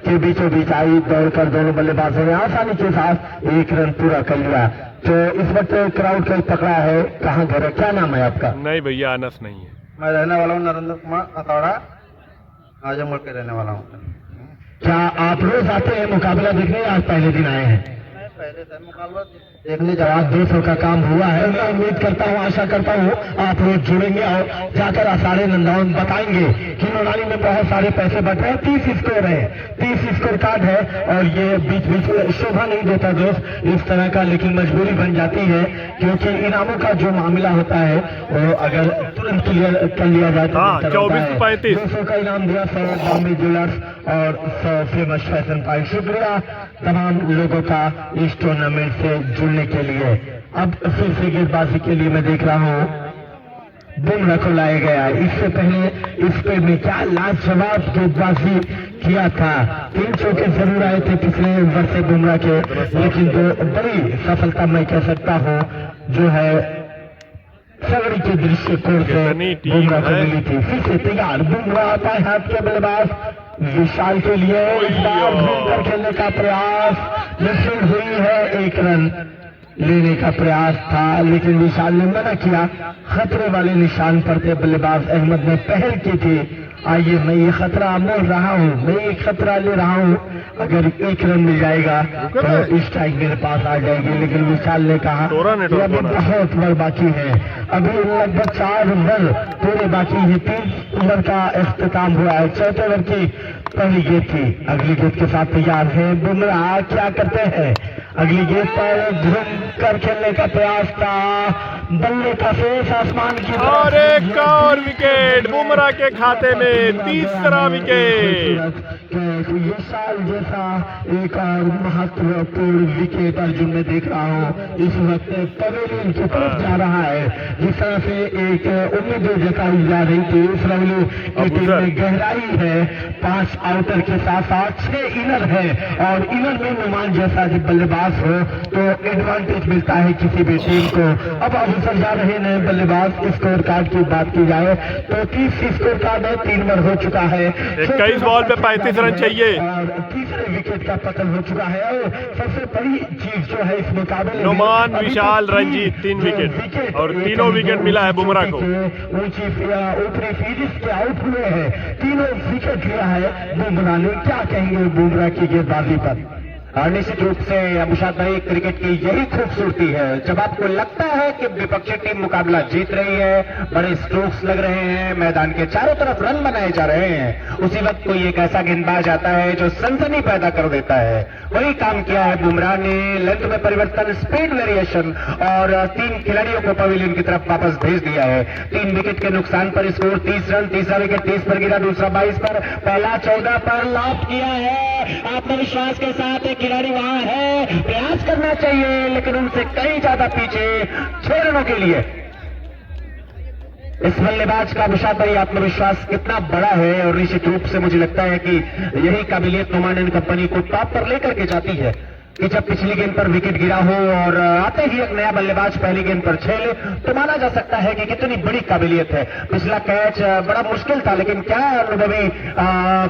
के बीचों बीच आई, दौड़कर दोनों बल्लेबाजों ने आसानी के साथ 1 रन पूरा कर लिया। तो इस वक्त क्राउड को पकड़ा है। कहाँ घर है, क्या नाम है आपका? नहीं भैया, अनस नहीं है। मैं रहने वाला हूँ नरेंद्र कुमार अतौड़ा, आजमगढ़ के रहने वाला हूँ। क्या आप रोज आते हैं मुकाबला देखने या आज पहले दिन आए हैं? पहले से मुकाबला देखने जा जवाब 200 का काम हुआ है। मैं उम्मीद करता हूँ, आशा करता हूँ आप रोज जुड़ेंगे और जाकर आसारे नंदावन बताएंगे कि नोनाली में बहुत सारे पैसे बट रहे हैं। 30 स्कोर है, 30 स्कोर कार्ड है और ये बीच बीच में शोभा नहीं देता दोस्त इस तरह का, लेकिन मजबूरी बन जाती है क्योंकि इनामों का जो मामला होता है वो अगर तुरंत क्लियर कर लिया जाए तो 24-35 200 का इनाम दिया 100 बॉम्बे ज्वेलर्स और 100 फेमस फैशन पाई। शुक्रिया तमाम लोगों का इस टूर्नामेंट से जुड़ने के लिए। अब फिर से गेंदबाजी के लिए मैं देख रहा हूं बुमराह को लाया गया। इससे पहले इस पे में क्या लाजवाब गेंदबाजी किया था। 3 चौके जरूर आए थे पिछले वर्ष से बुमराह के, लेकिन जो बड़ी सफलता मैं कह सकता हूं जो है सगड़ी के दृष्टिकोण से बुमराह को मिली थी। फिर से तैयार बुमराह बाएं हाथ के बल्लेबाज विशाल के लिए इस बार घूमकर खेलने का प्रयास मिसिंग हुई है। 1 रन लेने का प्रयास था लेकिन विशाल ने मना किया। खतरे वाले निशान पर थे बल्लेबाज अहमद ने पहल की थी। आइए मैं ये खतरा मोल रहा हूँ, मैं ये खतरा ले रहा हूँ, अगर 1 रन मिल जाएगा तो स्ट्राइक मेरे पास आ जाएगी। लेकिन विशाल ने कहा कि अभी बहुत ओवर बाकी है, अभी लगभग 4 ओवर पूरे बाकी है। 3 ओवर का इख्तिताम हुआ है, 4थे ओवर की पहली गेंद थी। अगली गेंद के साथ तैयार है बुमराह, क्या करते हैं? अगली गेंद पर घूम कर खेलने का प्रयास था, बल्ले का फेस आसमान की और एक और विकेट बुमराह के खाते में, 3रा विकेट। विशाल जैसा एक और महत्वपूर्ण विकेट अर्जुन में देख रहा हूँ इस वक्त पवेलियन की तरफ जा रहा है। जिस तरह से एक उम्मीद जताई जा रही थी इस रवली की टीम में गहराई है, 5 आउटर के साथ साथ 6 इनर है और इनर में नुमान जैसा जब बल्लेबाज हो तो एडवांटेज मिलता है किसी भी टीम को। अब अवसर जा रहे नए बल्लेबाज। स्कोर कार्ड की बात की जाए तो 30 स्कोर कार्ड है, 3 ओवर हो चुका है, 21 बॉल पे 35 रन चाहिए और तीसरे विकेट का पतन हो चुका है। और सबसे बड़ी चीज जो है इस मुकाबले नुमान, विशाल, रंजीत 3 विकेट और तीनों विकेट मिला है बुमराह को। ऊंची ऊपरी फील्ड के आउट हुए हैं, तीनों विकेट लिया है बुमराह ने। क्या कहेंगे बुमराह की गेंदबाजी पर? निश्चित रूप से अबुशाद भाई, क्रिकेट की यही खूबसूरती है, जब आपको लगता है कि विपक्षी टीम मुकाबला जीत रही है, बड़े स्ट्रोक्स लग रहे हैं, मैदान के चारों तरफ रन बनाए जा रहे हैं, उसी वक्त कोई एक ऐसा गेंदबाज आता है जो सनसनी पैदा कर देता है। वही काम किया है बुमराह ने। लेंथ में परिवर्तन, स्पीड वेरिएशन और 3 खिलाड़ियों को पवेलियन की तरफ वापस भेज दिया है। 3 विकेट के नुकसान पर स्कोर 30 रन। तीसरा विकेट 30 पर गिरा, दूसरा 22 पर, पहला 14 पर लॉप किया है। आत्मविश्वास के साथ एक खिलाड़ी वहां है, प्रयास करना चाहिए लेकिन उनसे कहीं ज्यादा पीछे 6 रनों के लिए। इस बल्लेबाज का अबुशाद भाई आत्मविश्वास कितना बड़ा है और निश्चित रूप से मुझे लगता है कि यही काबिलियत नोमान एंड कंपनी को टॉप पर लेकर के जाती है कि जब पिछली गेंद पर विकेट गिरा हो और आते ही एक नया बल्लेबाज पहली गेंद पर 6 ले, तो माना जा सकता है कि कितनी बड़ी काबिलियत है। पिछला कैच बड़ा मुश्किल था लेकिन क्या अनुभवी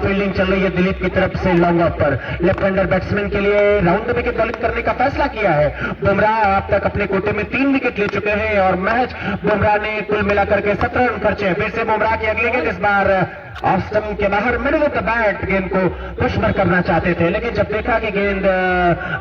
फील्डिंग चल रही है दिलीप की तरफ से लॉन्ग ऑफ पर। लेफ्ट हैंडर बैट्समैन के लिए राउंड द विकेट बॉलिंग करने का फैसला किया है। बुमराह अब तक अपने कोटे में 3 विकेट ले चुके हैं और मैच बुमराह ने कुल मिलाकर के 17 रन खर्चे। फिर से बुमराह की अगली गेंद, इस बार ऑफ स्टंप के बाहर, मिडिल ऑफ द बैट गेंद को पुशबर करना चाहते थे लेकिन जब देखा कि गेंद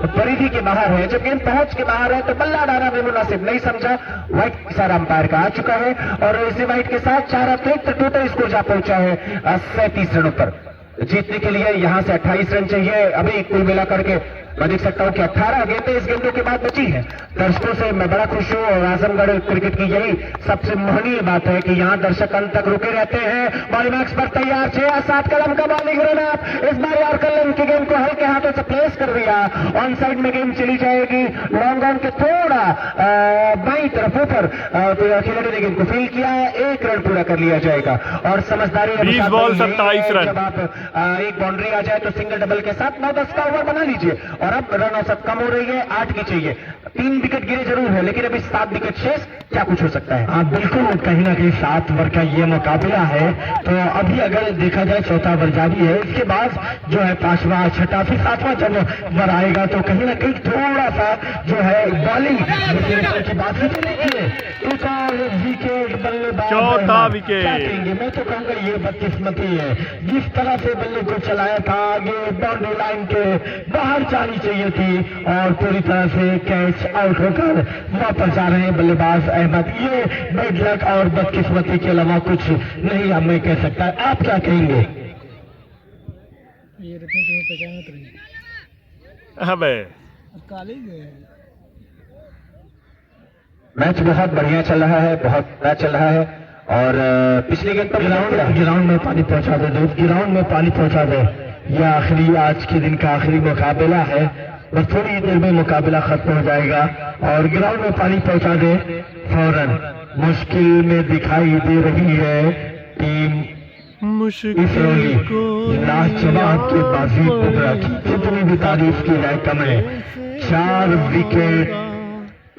परिधि के बाहर है, जब गेंद पहुंच के बाहर है तो बल्ला डालना भी मुनासिब नहीं समझा। व्हाइट इशारा अंपायर का आ चुका है और इसी व्हाइट के साथ 4 अतिरिक्त टोटल स्कोर जा पहुंचा है 37 रनों पर। जीतने के लिए यहां से 28 रन चाहिए। अभी कुल मिलाकर के मैं देख सकता हूं कि 18 गेंदें इस गेंदों के बाद बची हैं। दर्शकों से मैं बड़ा खुश हूं और आजमगढ़ क्रिकेट की यही सबसे महनीय बात है कि यहां दर्शक अंत तक रुके रहते हैं। बॉलिंग मैक्स पर तैयार, 6 या 7 कदम का बॉलिंग रन अप। इस बार यॉर्कर लेंथ की गेंद को हल्के हाथों से प्लेस कर दिया। ऑन साइड में गेंद चली जाएगी, लॉन्ग ऑन के थोड़ा बाई तरफ ऊपर खिलाड़ी ने गेंद को फील किया है, 1 रन पूरा कर लिया जाएगा और समझदारी 20 बॉल 27 रन। जब आप एक बाउंड्री आ जाए तो सिंगल डबल के साथ 9-10 का ओवर बना लीजिए और अब रन औसत कम हो रही है, 8 की चाहिए। 3 विकेट गिरे जरूर है लेकिन अभी 7 विकेट शेष, क्या कुछ हो सकता है? हाँ बिल्कुल, कहीं ना कहीं 7 ओवर का ये मुकाबला है तो अभी अगर देखा जाए चौथा ओवर जारी है, इसके बाद जो है 5वां 6वां फिर 7वां जब ओवर आएगा तो कहीं ना कहीं थोड़ा सा जो है बॉलिंग की बात ही चलेगी। एक और विकेट बल्लेबाज, चौथा विकेट। क्या कहेंगे? मैं तो कहूंगा ये बदकिस्मती है, जिस तरह से बल्ले को चलाया था आगे बाउंड्री लाइन के बाहर जानी चाहिए थी और पूरी तरह से कैच आउट होकर वापस जा रहे हैं बल्लेबाज अहमद। ये बैड लक और बदकिस्मती के अलावा कुछ नहीं अब मैं कह सकता। आप क्या कहेंगे? ये रत्न तुम्हें पहचान तो नहीं, अबे अब काले ही गए। मैच बहुत बढ़िया चल रहा है, बहुत मैच चल रहा है और पिछली गेंद पर ग्राउंड में पानी पहुंचा दे, ग्राउंड में पानी पहुंचा दे। यह आखिरी, आज के दिन का आखिरी मुकाबला है, बस थोड़ी देर में मुकाबला खत्म हो जाएगा और ग्राउंड में पानी पहुंचा दे फौरन। मुश्किल में दिखाई दे रही है टीम इसरौली। लाजवाब के बाजी बुमराह की कितनी भी तारीफ की जाए कम है। 4 विकेट,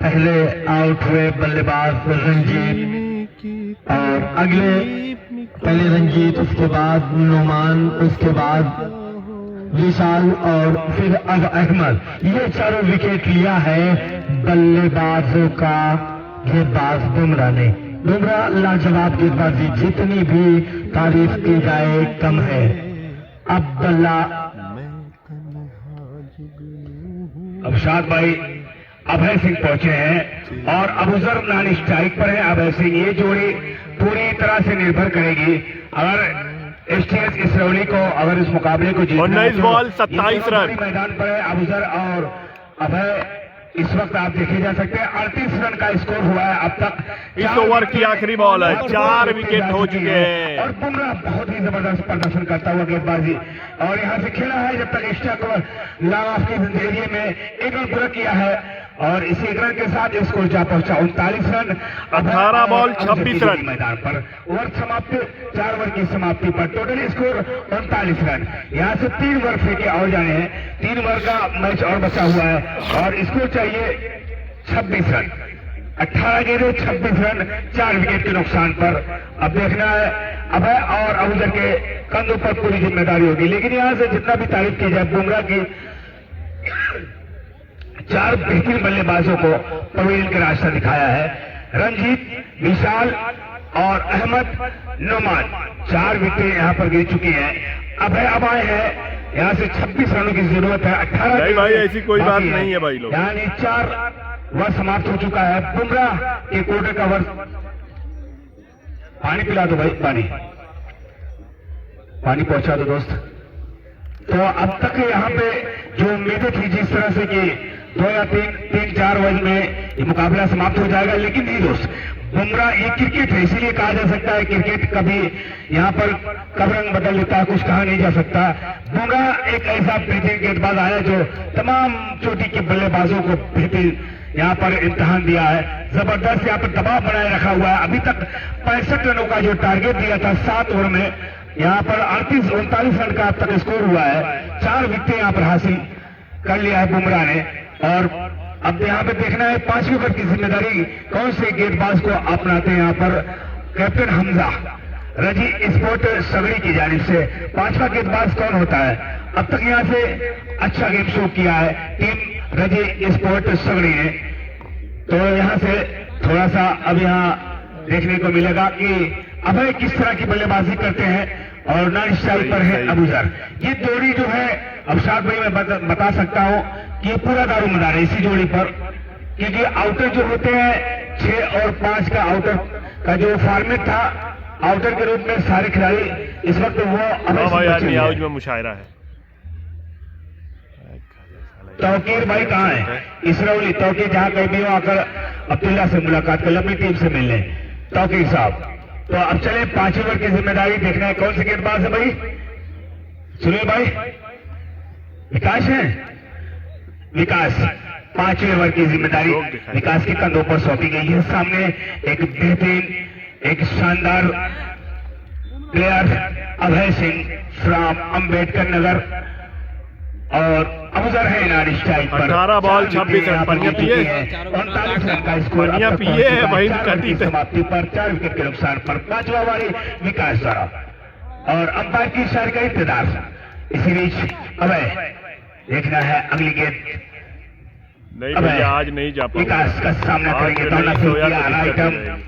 पहले आउट हुए बल्लेबाज रंजीत और अगले पहले रंजीत, उसके बाद नुमान, उसके बाद विशाल और फिर अब अहमद। ये 4 विकेट लिया है बल्लेबाजों का गेंदबाज बुमराह ने। बुमराह लाजवाब गेंदबाजी, जितनी भी तारीफ की जाए कम है। अब बल्ला अबशाद भाई अभय सिंह पहुंचे हैं और अबूजर नानी स्ट्राइक पर है। अभय सिंह, ये जोड़ी पूरी तरह से निर्भर करेगी अगर एसटीएस इसरौली को अगर इस मुकाबले को जीतना 19 बॉल 27 रन मैदान पर है। अबूजर और अभय इस वक्त आप देखे जा सकते हैं 38 रन का स्कोर हुआ है अब तक। इस ओवर की आखिरी बॉल है, 4 विकेट हो चुके हैं और बुमराह बहुत ही जबरदस्त प्रदर्शन करता हुआ गेंदबाजी और यहां से खेला है जब तक एक्स्ट्रा कवर लॉन्ग ऑफ के एरिया में 1 रन पूरा किया है और इसी 1 रन के साथ स्कोर जा पहुंचा 39 रन। 18 बॉल 26 रन मैदान पर ओवर समाप्ति, 4 ओवर की समाप्ति पर टोटल स्कोर 39 रन। यहाँ से 3 ओवर फेंके और जाने हैं, 3 ओवर का मैच और बचा हुआ है और स्कोर चाहिए 26 रन। 18 गेंदें 26 रन, 4 विकेट के नुकसान पर। अब देखना है अभय और अबूजर के कंधों पर पूरी जिम्मेदारी होगी, लेकिन यहां से जितना भी तारीफ की जाए बुमराह की 4 बेहतरीन बल्लेबाजों को पवेलियन का रास्ता दिखाया है। रंजीत, विशाल और अहमद नोमान 4 विकेटें यहाँ पर गिर चुकी हैं। अभय अब आए हैं, यहाँ से 26 रनों की जरूरत है। 18 नहीं भाई, ऐसी कोई बात नहीं है भाई लोग, यानी 4 ओवर समाप्त हो चुका है। बुमराह के क्वार्टर का ओवर। पानी पिला दो भाई, पानी पहुंचा दो दोस्त। तो अब तक यहाँ पे जो उम्मीदें थी जिस तरह से कि 2 या 3-4 ओवर में ये मुकाबला समाप्त हो जाएगा, लेकिन नहीं दोस्त, बुमराह ये क्रिकेट है, इसीलिए कहा जा सकता है क्रिकेट कभी यहाँ पर कब रंग बदल लेता है कुछ कहा नहीं जा सकता। बुमराह एक ऐसा बेहतरीन गेंदबाज आया जो तमाम चोटी के बल्लेबाजों को बेहतरीन यहाँ पर इम्तिहान दिया है। जबरदस्त यहाँ पर दबाव बनाए रखा हुआ है। अभी तक 65 रनों का जो टारगेट दिया था 7 ओवर में, यहाँ पर 38-39 रन का अब तक स्कोर हुआ है। 4 विकेट यहाँ पर हासिल कर लिया है बुमराह ने। और अब यहाँ पे देखना है 5वें ओवर की जिम्मेदारी कौन से गेंदबाज को अपनाते हैं। यहाँ पर कैप्टन हमजा रजी स्पोर्ट सगड़ी की जानिब से 5वां गेंदबाज कौन होता है। अब तक यहाँ से अच्छा गेम शो किया है टीम रजी स्पोर्ट सगड़ी ने। तो यहाँ से थोड़ा सा अब यहाँ देखने को मिलेगा कि अभय किस तरह की बल्लेबाजी करते हैं और नॉन स्ट्राइक पर है अबूजर। ये जोड़ी जो है अबशाद भाई मैं बता सकता हूँ कि पूरा दारोमदार है इसी जोड़ी पर, क्योंकि आउटर जो होते हैं 6 और 5 का आउटर का जो फॉर्मेट था, आउटर के रूप में सारे खिलाड़ी इस वक्त वो भाई आदमी आउज में मुशायरा है। तौकीर भाई कहाँ है? इसरौली तौकीर जहाँ कहीं भी हो आकर अब्दुल्ला से मुलाकात कर, अपनी टीम से मिल लें तौकीर साहब। तो अब चले 5 ओवर की जिम्मेदारी देखना है कौन से गेंदबाज है भाई। सुनिए भाई, विकास है, विकास 5वें ओवर की जिम्मेदारी विकास के कंधों पर सौंपी गई है। सामने एक बेहतरीन एक शानदार प्लेयर अभय सिंह फ्रॉम अंबेडकर नगर और अबूजर है नारी स्ट्राइक पर। 18 बॉल 26 रन, बढ़िया पिए 39 रन का स्कोर बढ़िया पिए है भाई। कटी समाप्ति पर 4 विकेट के नुकसान पर 5वां वाली विकास द्वारा और अंपायर की इशारे का इंतजार। इसी बीच अभय देखना है अगली गेंद। नहीं भैया आज नहीं जा पाऊंगा, विकास का सामना करेंगे दोनों से राइट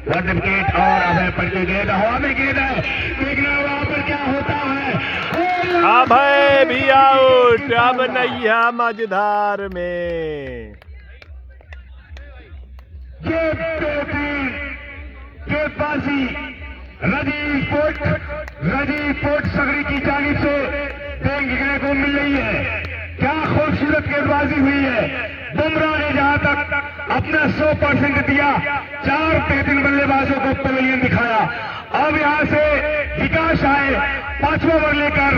वन विकेट और अभय पर की गेंद हवा में गेंद है। देखना वहां पर क्या होता है। अभय भी आउट। अब नैया मझधार में ये बेहतरीन गेंदबाजी रजी पोर्ट सगड़ी की जानिब से देखने को मिल रही है। क्या खूबसूरत गेंदबाजी हुई है। बुमराह ने जहां तक अपना 100% दिया, 4 बेहतरीन बल्लेबाजों को पवेलियन दिखाया। अब यहां से विकास आए 5वां ओवर लेकर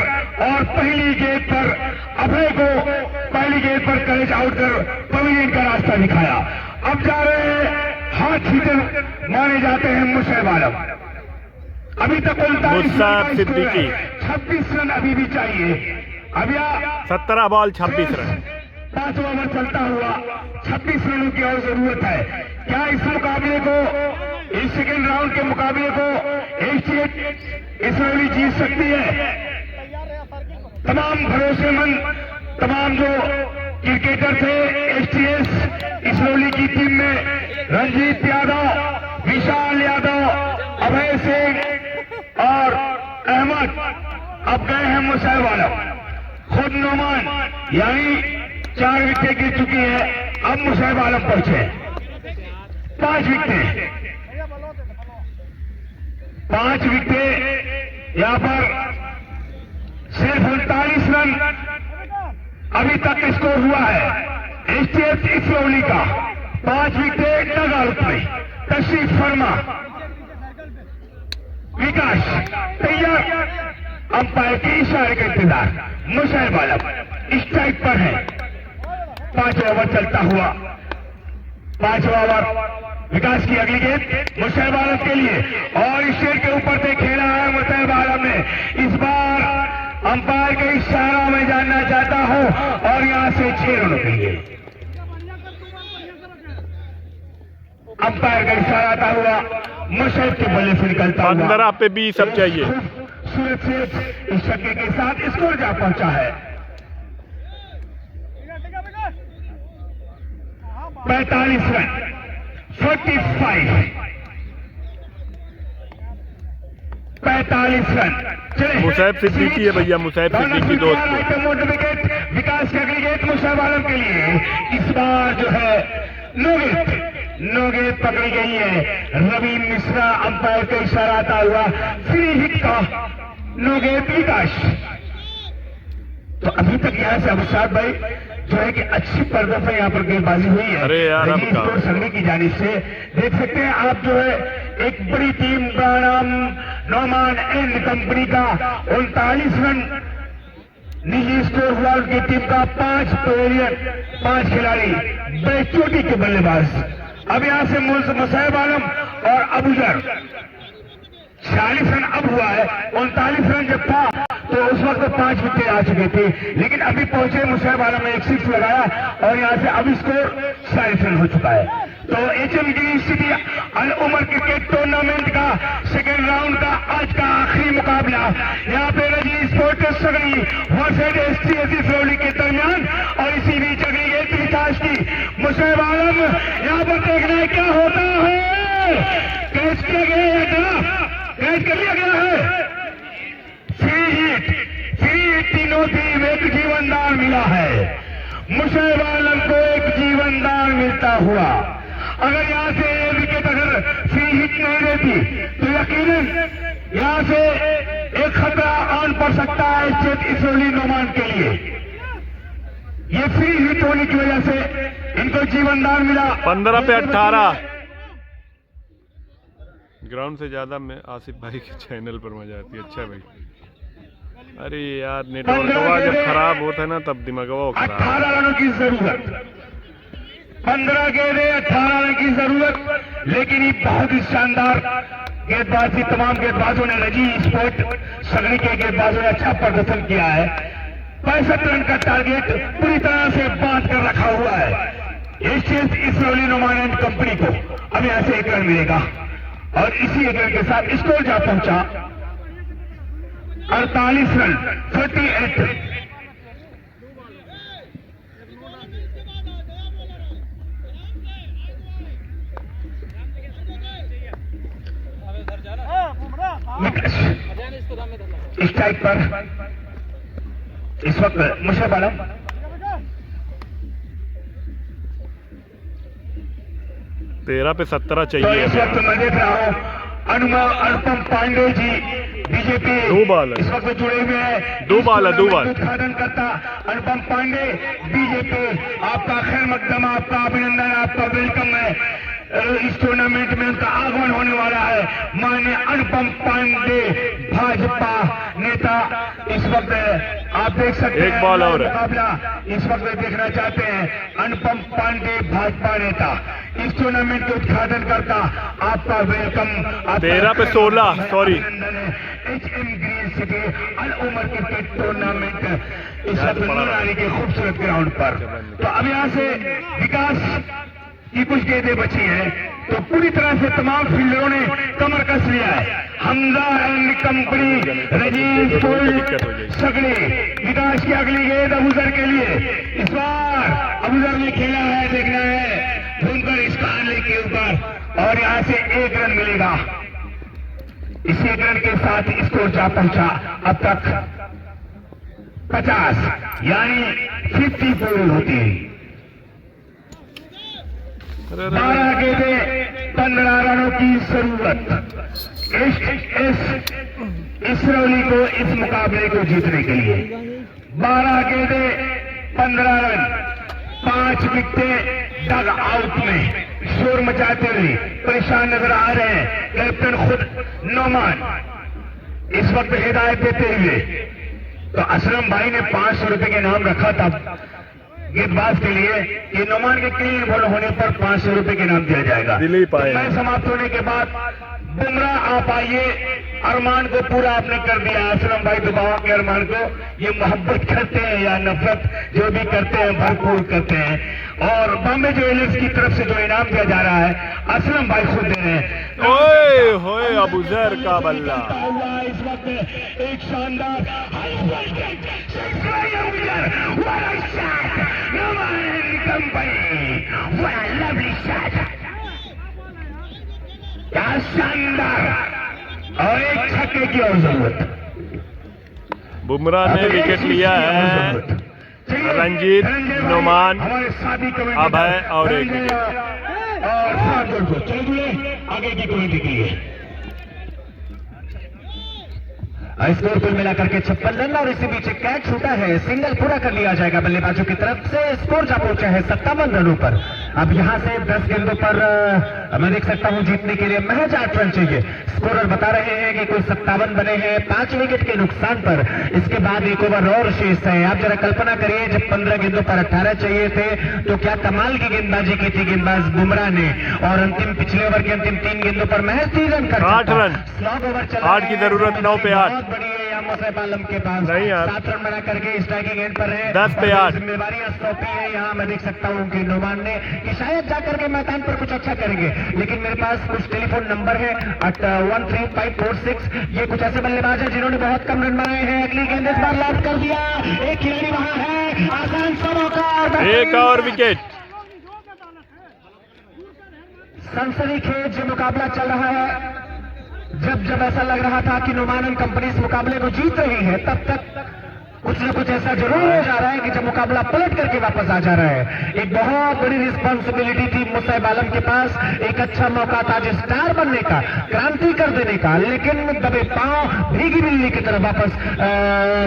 और पहली गेंद पर अभय को पहली गेंद पर कलेज आउट कर पवेलियन का रास्ता दिखाया। अब जा रहे हैं हाथ हिटर माने जाते हैं मुशैब आलम। अभी तक 26 रन अभी भी चाहिए। अब 17 बॉल 26 रन, 5वां ओवर चलता हुआ 26 रनों की और जरूरत है। क्या इस मुकाबले को, इस सेकेंड राउंड के मुकाबले को इसरौली जीत सकती है? तमाम भरोसेमंद तमाम जो क्रिकेटर थे एसटीएस इसरौली की टीम में रंजीत यादव, विशाल यादव, अभय सिंह और अहमद अब गए हैं मुशैब आलम। खुद नोमान यानी 4 विकेट गिर चुकी है। अब मुशैब आलम पहुंचे 5 विकेट, 5 विकेट यहाँ पर सिर्फ 39 रन अभी तक स्कोर हुआ है एसटीएफ इसरौली का। 5 विकेट डग आउट में तशरीफ फरमा विकास तैयार, अंपायर के इशारे का इंतजार। मुशैब आलम स्ट्राइक पर है। 5वां ओवर चलता हुआ 5वां ओवर विकास की अगली गेंद मुशैब आलम के लिए और इस शेर के ऊपर से खेला है मुशैब आलम ने। इस बार अंपायर के इशारा में जानना चाहता हूं और यहां से 6 रनों के लिए अंपायर का इशारा आता हुआ मुशैब के बल्ले से निकलता हुआ 15 पे 20 अब चाहिए। सूरज से इस छक्के के साथ स्कोर जा पहुंचा है 45 रन 45। 45 रन। चले मुसैब सिद्दीकी है भैया, मुसैब सिद्दीकी दोस्त। मोटर विकेट विकास की अगली गेंद मुसैब आलम के लिए। इस बार जो है नो गेंद पकड़ी गई है। रवि मिश्रा अंपायर का इशारा आता हुआ फ्री हिट का नो गेंद विकास। तो अभी तक यहाँ से अभिषेक भाई जो है कि अच्छी प्रदर्शन यहाँ पर गेंदबाजी हुई है। अरे यार, अब रजनीश स्पोर्ट्स संघ की जानिब से देख सकते हैं आप जो है एक बड़ी टीम का नाम नोमान एंड कंपनी का 39 रन निजी स्कोर हुआ उनकी टीम का। 5 पवेलियन 5 खिलाड़ी बड़े चोटी के बल्लेबाज। अब यहाँ से मुसैब आलम और अबूजर 46 रन अब हुआ है। 39 रन जब था तो उस वक्त 5 विकेट आ चुके थे, लेकिन अभी पहुंचे मुसैब आलम ने एक 6 लगाया और यहाँ से अब स्कोर 40 रन हो चुका है। तो HM city Al Umar cricket tournament का सेकेंड राउंड का आज का आखिरी मुकाबला यहाँ पे रजी स्पोर्ट्स सगड़ी वर्सेज STSC फ्लोली के दरमियान। और इसी बीच अगली गेंद विकास की मुसैब आलम। यहाँ पर देखना है क्या होता है। कैच किया गया है, कैच कर लिया गया है। फ्री हिट तीनों टीम एक जीवनदान मिला है। मुसैब आलम को एक जीवनदान मिलता हुआ। अगर यहाँ से विकेट अगर फ्री हिट नहीं रहती तो यकीनन यहाँ से एक खतरा ऑन पड़ सकता है स्टेट इसरोली नोमान के लिए। ये फ्री हिट होने की वजह से इनको जीवनदान मिला। 15 पे 18। ग्राउंड से ज्यादा मैं आसिफ भाई के चैनल पर मजा आती है। अच्छा भाई, अरे यार नेटवर्क जब खराब होता है ना तब दिमागवा खराब। 18 रनों की जरूरत, 15 गेंदें 18 रन की जरूरत। लेकिन ये बहुत ही शानदार गेंदबाजी तमाम गेंदबाजों ने, रजी स्पोर्ट सगड़ी के गेंदबाजों ने अच्छा प्रदर्शन किया है। 65 रन का टारगेट पूरी तरह से बांध कर रखा हुआ है इसरोली नोमान एंड कंपनी को। अब यहां से 1 रन मिलेगा और इसी 1 रन के साथ स्कोर जा पहुंचा 48 रन 38। स्ट्राइक पर इस वक्त मुशरफ आलम। तेरह पे 17 तो चाहिए। इस वक्त मैं देख रहा हूं अनुपम पांडे जी बीजेपी 2 बॉल इस वक्त जुड़े हुए हैं। 2 बॉल है, 2 बॉल। उद्घाटन करता अनुपम पांडे बीजेपी, आपका खैर मकदम, आपका अभिनंदन, आपका वेलकम है। इस टूर्नामेंट में उनका आगमन होने वाला है। माननीय अनुपम पांडे भाजपा नेता इस वक्त आप देख सकते हैं। 1 बॉल और मुकाबला इस वक्त देखना चाहते हैं। अनुपम पांडे भाजपा नेता इस टूर्नामेंट के उद्घाटन करता, आपका वेलकम। 13 पे 16 sorry. HM green city Al Umar cricket tournament इस वक्त नूरानी के खूबसूरत ग्राउंड पर। तो अब यहाँ से विकास की कुछ गेंदें बची हैं तो पूरी तरह से तमाम फील्डरों ने कमर कस लिया है। हमजा एंड कंपनी रजीव सगड़ी विकास की अगली गेंद अबूजर के लिए। इस बार अबूजर ने खेला है, देखना है घूमकर इस काले के ऊपर और यहाँ से 1 रन मिलेगा। इसी 1 रन के साथ स्कोर जा पहुंचा अब तक 50 यानी 50 पूरी होती है। 12 गेंदें 15 रनों की जरूरत इसरौली को इस मुकाबले को जीतने के लिए। 12 गेंदें 15 रन, 5 विकेटें डग आउट में शोर मचाते हुए परेशान नजर आ रहे हैं कैप्टन खुद नोमान इस वक्त हिदायत देते हुए। तो असलम भाई ने 500 रुपए के नाम रखा था गेंदबाज के लिए कि नोमान के क्लीन बॉल होने पर 500 रुपए के नाम दिया जाएगा। दिलीप आए। मैच समाप्त होने के बाद बुमराह आप आइए, अरमान को पूरा आपने कर दिया। असलम भाई दुबावा के अरमान को ये मोहब्बत करते हैं या नफरत जो भी करते हैं भरपूर करते हैं। और बॉम्बे ज्वेलर्स की तरफ से जो इनाम दिया जा रहा है असलम भाई खुद दे रहे हैं। ओए होए अबूजर का बल्ला। इस वक्त एक शानदार क्या शानदार और एक छक्के की और जरूरत। बुमराह ने विकेट लिया है। रंजीत, नुमान, हमारे साथी कमेटी अभय और एक और 7 रन को चलिए आगे की कमेटी के लिए। स्कोर कुल मिलाकर के 56 रन और इसी बीच कैच छूटा है, सिंगल पूरा कर लिया जाएगा बल्लेबाजों की तरफ से। स्कोर जा पहुंचा है 57 रनों पर। अब यहां से 10 गेंदों पर मैं देख सकता हूं जीतने के लिए महज 8 रन चाहिए। स्कोरर बता रहे हैं कि कुल 57 बने हैं 5 विकेट के नुकसान पर। इसके बाद एक ओवर और शेष है। आप जरा कल्पना करिए, जब 15 गेंदों पर 18 चाहिए थे तो क्या कमाल की गेंदबाजी की थी गेंदबाज बुमराह ने, और अंतिम पिछले ओवर के अंतिम 3 गेंदों पर महज 3 रन कर 8 रन। स्लॉग ओवर चला 8 की जरूरत, 9 पे 8 बड़ी है या मुसैब आलम के पास। नहीं यार, 7 रन बना करके स्ट्राइकिंग एंड पर है। 10 पे 8 जिम्मेवारियां सौंपी है यहाँ मैं देख सकता हूँ कि नुमान ने कि शायद जाकर के मैदान पर कुछ अच्छा करेंगे, लेकिन मेरे पास कुछ टेलीफोन नंबर है 13546। ये कुछ ऐसे बल्लेबाज है जिन्होंने बहुत कम रन बनाए हैं। अगली गेंद इस बार लॉक कर दिया, एक खिलाड़ी वहां है, आसान सा मौका, एक और विकेट। सनसनीखेज जो मुकाबला चल रहा है। जब ऐसा लग रहा था कि नुमान एंड कंपनी इस मुकाबले को जीत रही है, तब तक कुछ न कुछ ऐसा जरूर हो जा रहा है कि जब मुकाबला पलट करके वापस आ जा रहा है। एक बहुत बड़ी रिस्पॉन्सिबिलिटी थी मुसैब आलम के पास, एक अच्छा मौका था जो स्टार बनने का, क्रांति कर देने का, लेकिन दबे पांव भीगी बिल्ली की तरफ वापस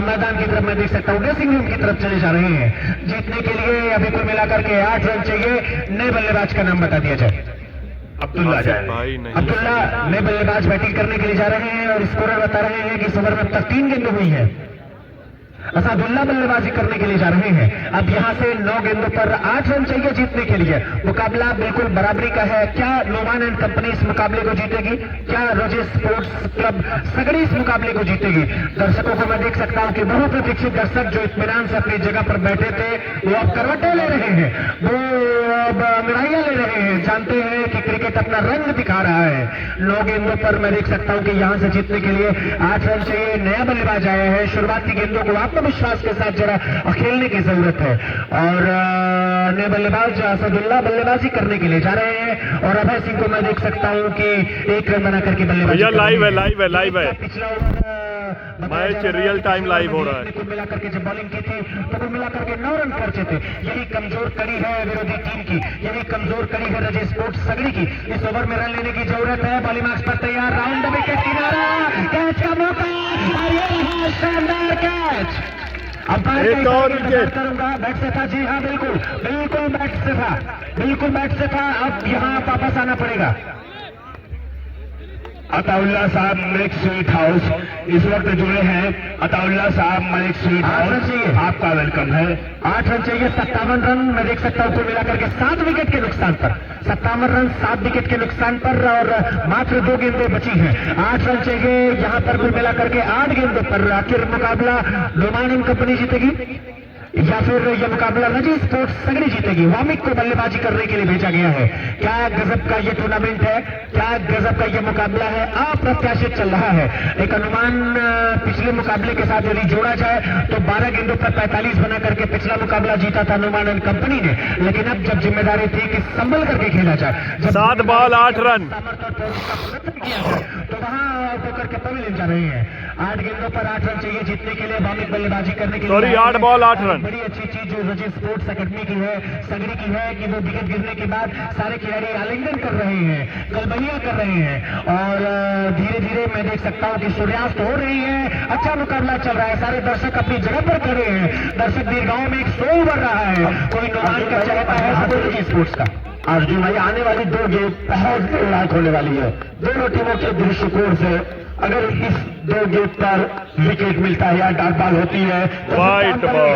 मैदान की तरफ मैं देख सकता हूं ड्रेसिंग रूम की तरफ चले जा रहे हैं। जीतने के लिए अभी कुल मिलाकर के 8 रन चाहिए। नए बल्लेबाज का नाम बता दिया जाए। अब्दुल्ला भाई नहीं, अब्दुल्ला नए बल्लेबाज बैटिंग करने के लिए जा रहे हैं और स्कोरर बता रहे हैं कि इस ओवर में अब तक 3 गेंदें हुई है। असादुल्ला बल्लेबाजी करने के लिए जा रहे हैं। अब यहां से 9 गेंदों पर 8 रन चाहिए जीतने के लिए। मुकाबला बिल्कुल बराबरी का है। क्या नुमान एंड कंपनी इस मुकाबले को जीतेगी? क्या रॉजेस स्पोर्ट्स क्लब सगड़ी इस मुकाबले को जीतेगी? दर्शकों को मैं देख सकता हूं कि बहुप्रतीक्षित दर्शक जो इत्मीनान से अपनी जगह पर बैठे थे वो अब करवटें ले रहे हैं, वो अब अंगड़ाइयां ले रहे हैं। जानते हैं कि क्रिकेट अपना रंग दिखा रहा है। 9 गेंदों पर मैं देख सकता हूं कि यहां से जीतने के लिए 8 रन चाहिए। नया बल्लेबाज आया है, शुरुआती गेंदों को आत्मविश्वास के साथ जरा खेलने की जरूरत है। और नए बल्लेबाज असदुल्ला बल्लेबाजी करने के लिए जा रहे हैं और अभय सिंह को मैं देख सकता हूं कि 1 रन बना करके बल्लेबाजी लाइव है पिछला मैच रियल टाइम लाइव हो रहा है। कुल मिलाकर के जब बॉलिंग की थी तो कुल मिलाकर के 9 रन खर्चे थे। यही कमजोर कड़ी है विरोधी टीम की, यही कमजोर कड़ी है रजे स्पोर्ट्स सगड़ी की। इस ओवर में रन लेने की जरूरत है। बॉलिंग मार्क्स पर तैयार, राउंड द विकेट किनारा, कैच का मौका और ये रहा शानदार कैच। एक और विकेट करूंगा, बैट से था। जी हाँ, बिल्कुल बैट से था, बिल्कुल बैट से था। अब यहाँ वापस आना पड़ेगा। अताउल्ला साहब मलिक स्वीट हाउस इस वक्त जुड़े हैं। अताउल्ला साहब मलिक स्वीट हाउस, आपका वेलकम है। 8 रन चाहिए, 57 रन मैं देख सकता हूं कुल मिलाकर के 7 विकेट के नुकसान पर। 57 रन 7 विकेट के नुकसान पर और मात्र 2 गेंदें बची हैं। 8 रन चाहिए यहां पर कुल मिलाकर के 8 गेंदों पर। आखिर मुकाबला नुमान एंड कंपनी जीतेगी या फिर यह मुकाबला रजी स्पोर्ट्स सगड़ी जीतेगी? वामिक को बल्लेबाजी करने के लिए भेजा गया है। क्या गजब का यह टूर्नामेंट है, क्या गजब का यह मुकाबला है। अप्रत्याशित चल रहा है। एक अनुमान पिछले मुकाबले के साथ यदि जोड़ा जाए तो 12 गेंदों पर 45 बना करके पिछला मुकाबला जीता था नुमान एंड कंपनी ने। लेकिन अब जब जिम्मेदारी थी कि संभल करके खेला जाए, 7 बॉल 8 रन तो वहां होकर के पवेलियन जा रहे हैं। 8 गेंदों पर 8 रन चाहिए जीतने के लिए। वामिक बल्लेबाजी करने के लिए 8 बॉल 8 रन। बड़ी अच्छी चीज जो रजी स्पोर्ट्स अकेडमी की है, सगड़ी की है कि वो विकेट गिरने के बाद सारे खिलाड़ी आलिंगन कर रहे हैं, गलबहियां कर रहे हैं और धीरे धीरे मैं देख सकता हूं कि सूर्यास्त हो रही है। अच्छा मुकाबला चल रहा है, सारे दर्शक अपनी जगह पर खड़े हैं। दर्शक दीर्घाओं में एक शो उभर रहा है। कोई नुमान का चाहता है तो रजी स्पोर्ट्स का। अर्जुन भाई, आने वाली 2 गेम बहुत लायक होने वाली है। दोनों टीमों के दृष्टिकोण से अगर इस 2 गेम पर विकेट मिलता है या डॉट बॉल होती है तो वाइट बॉल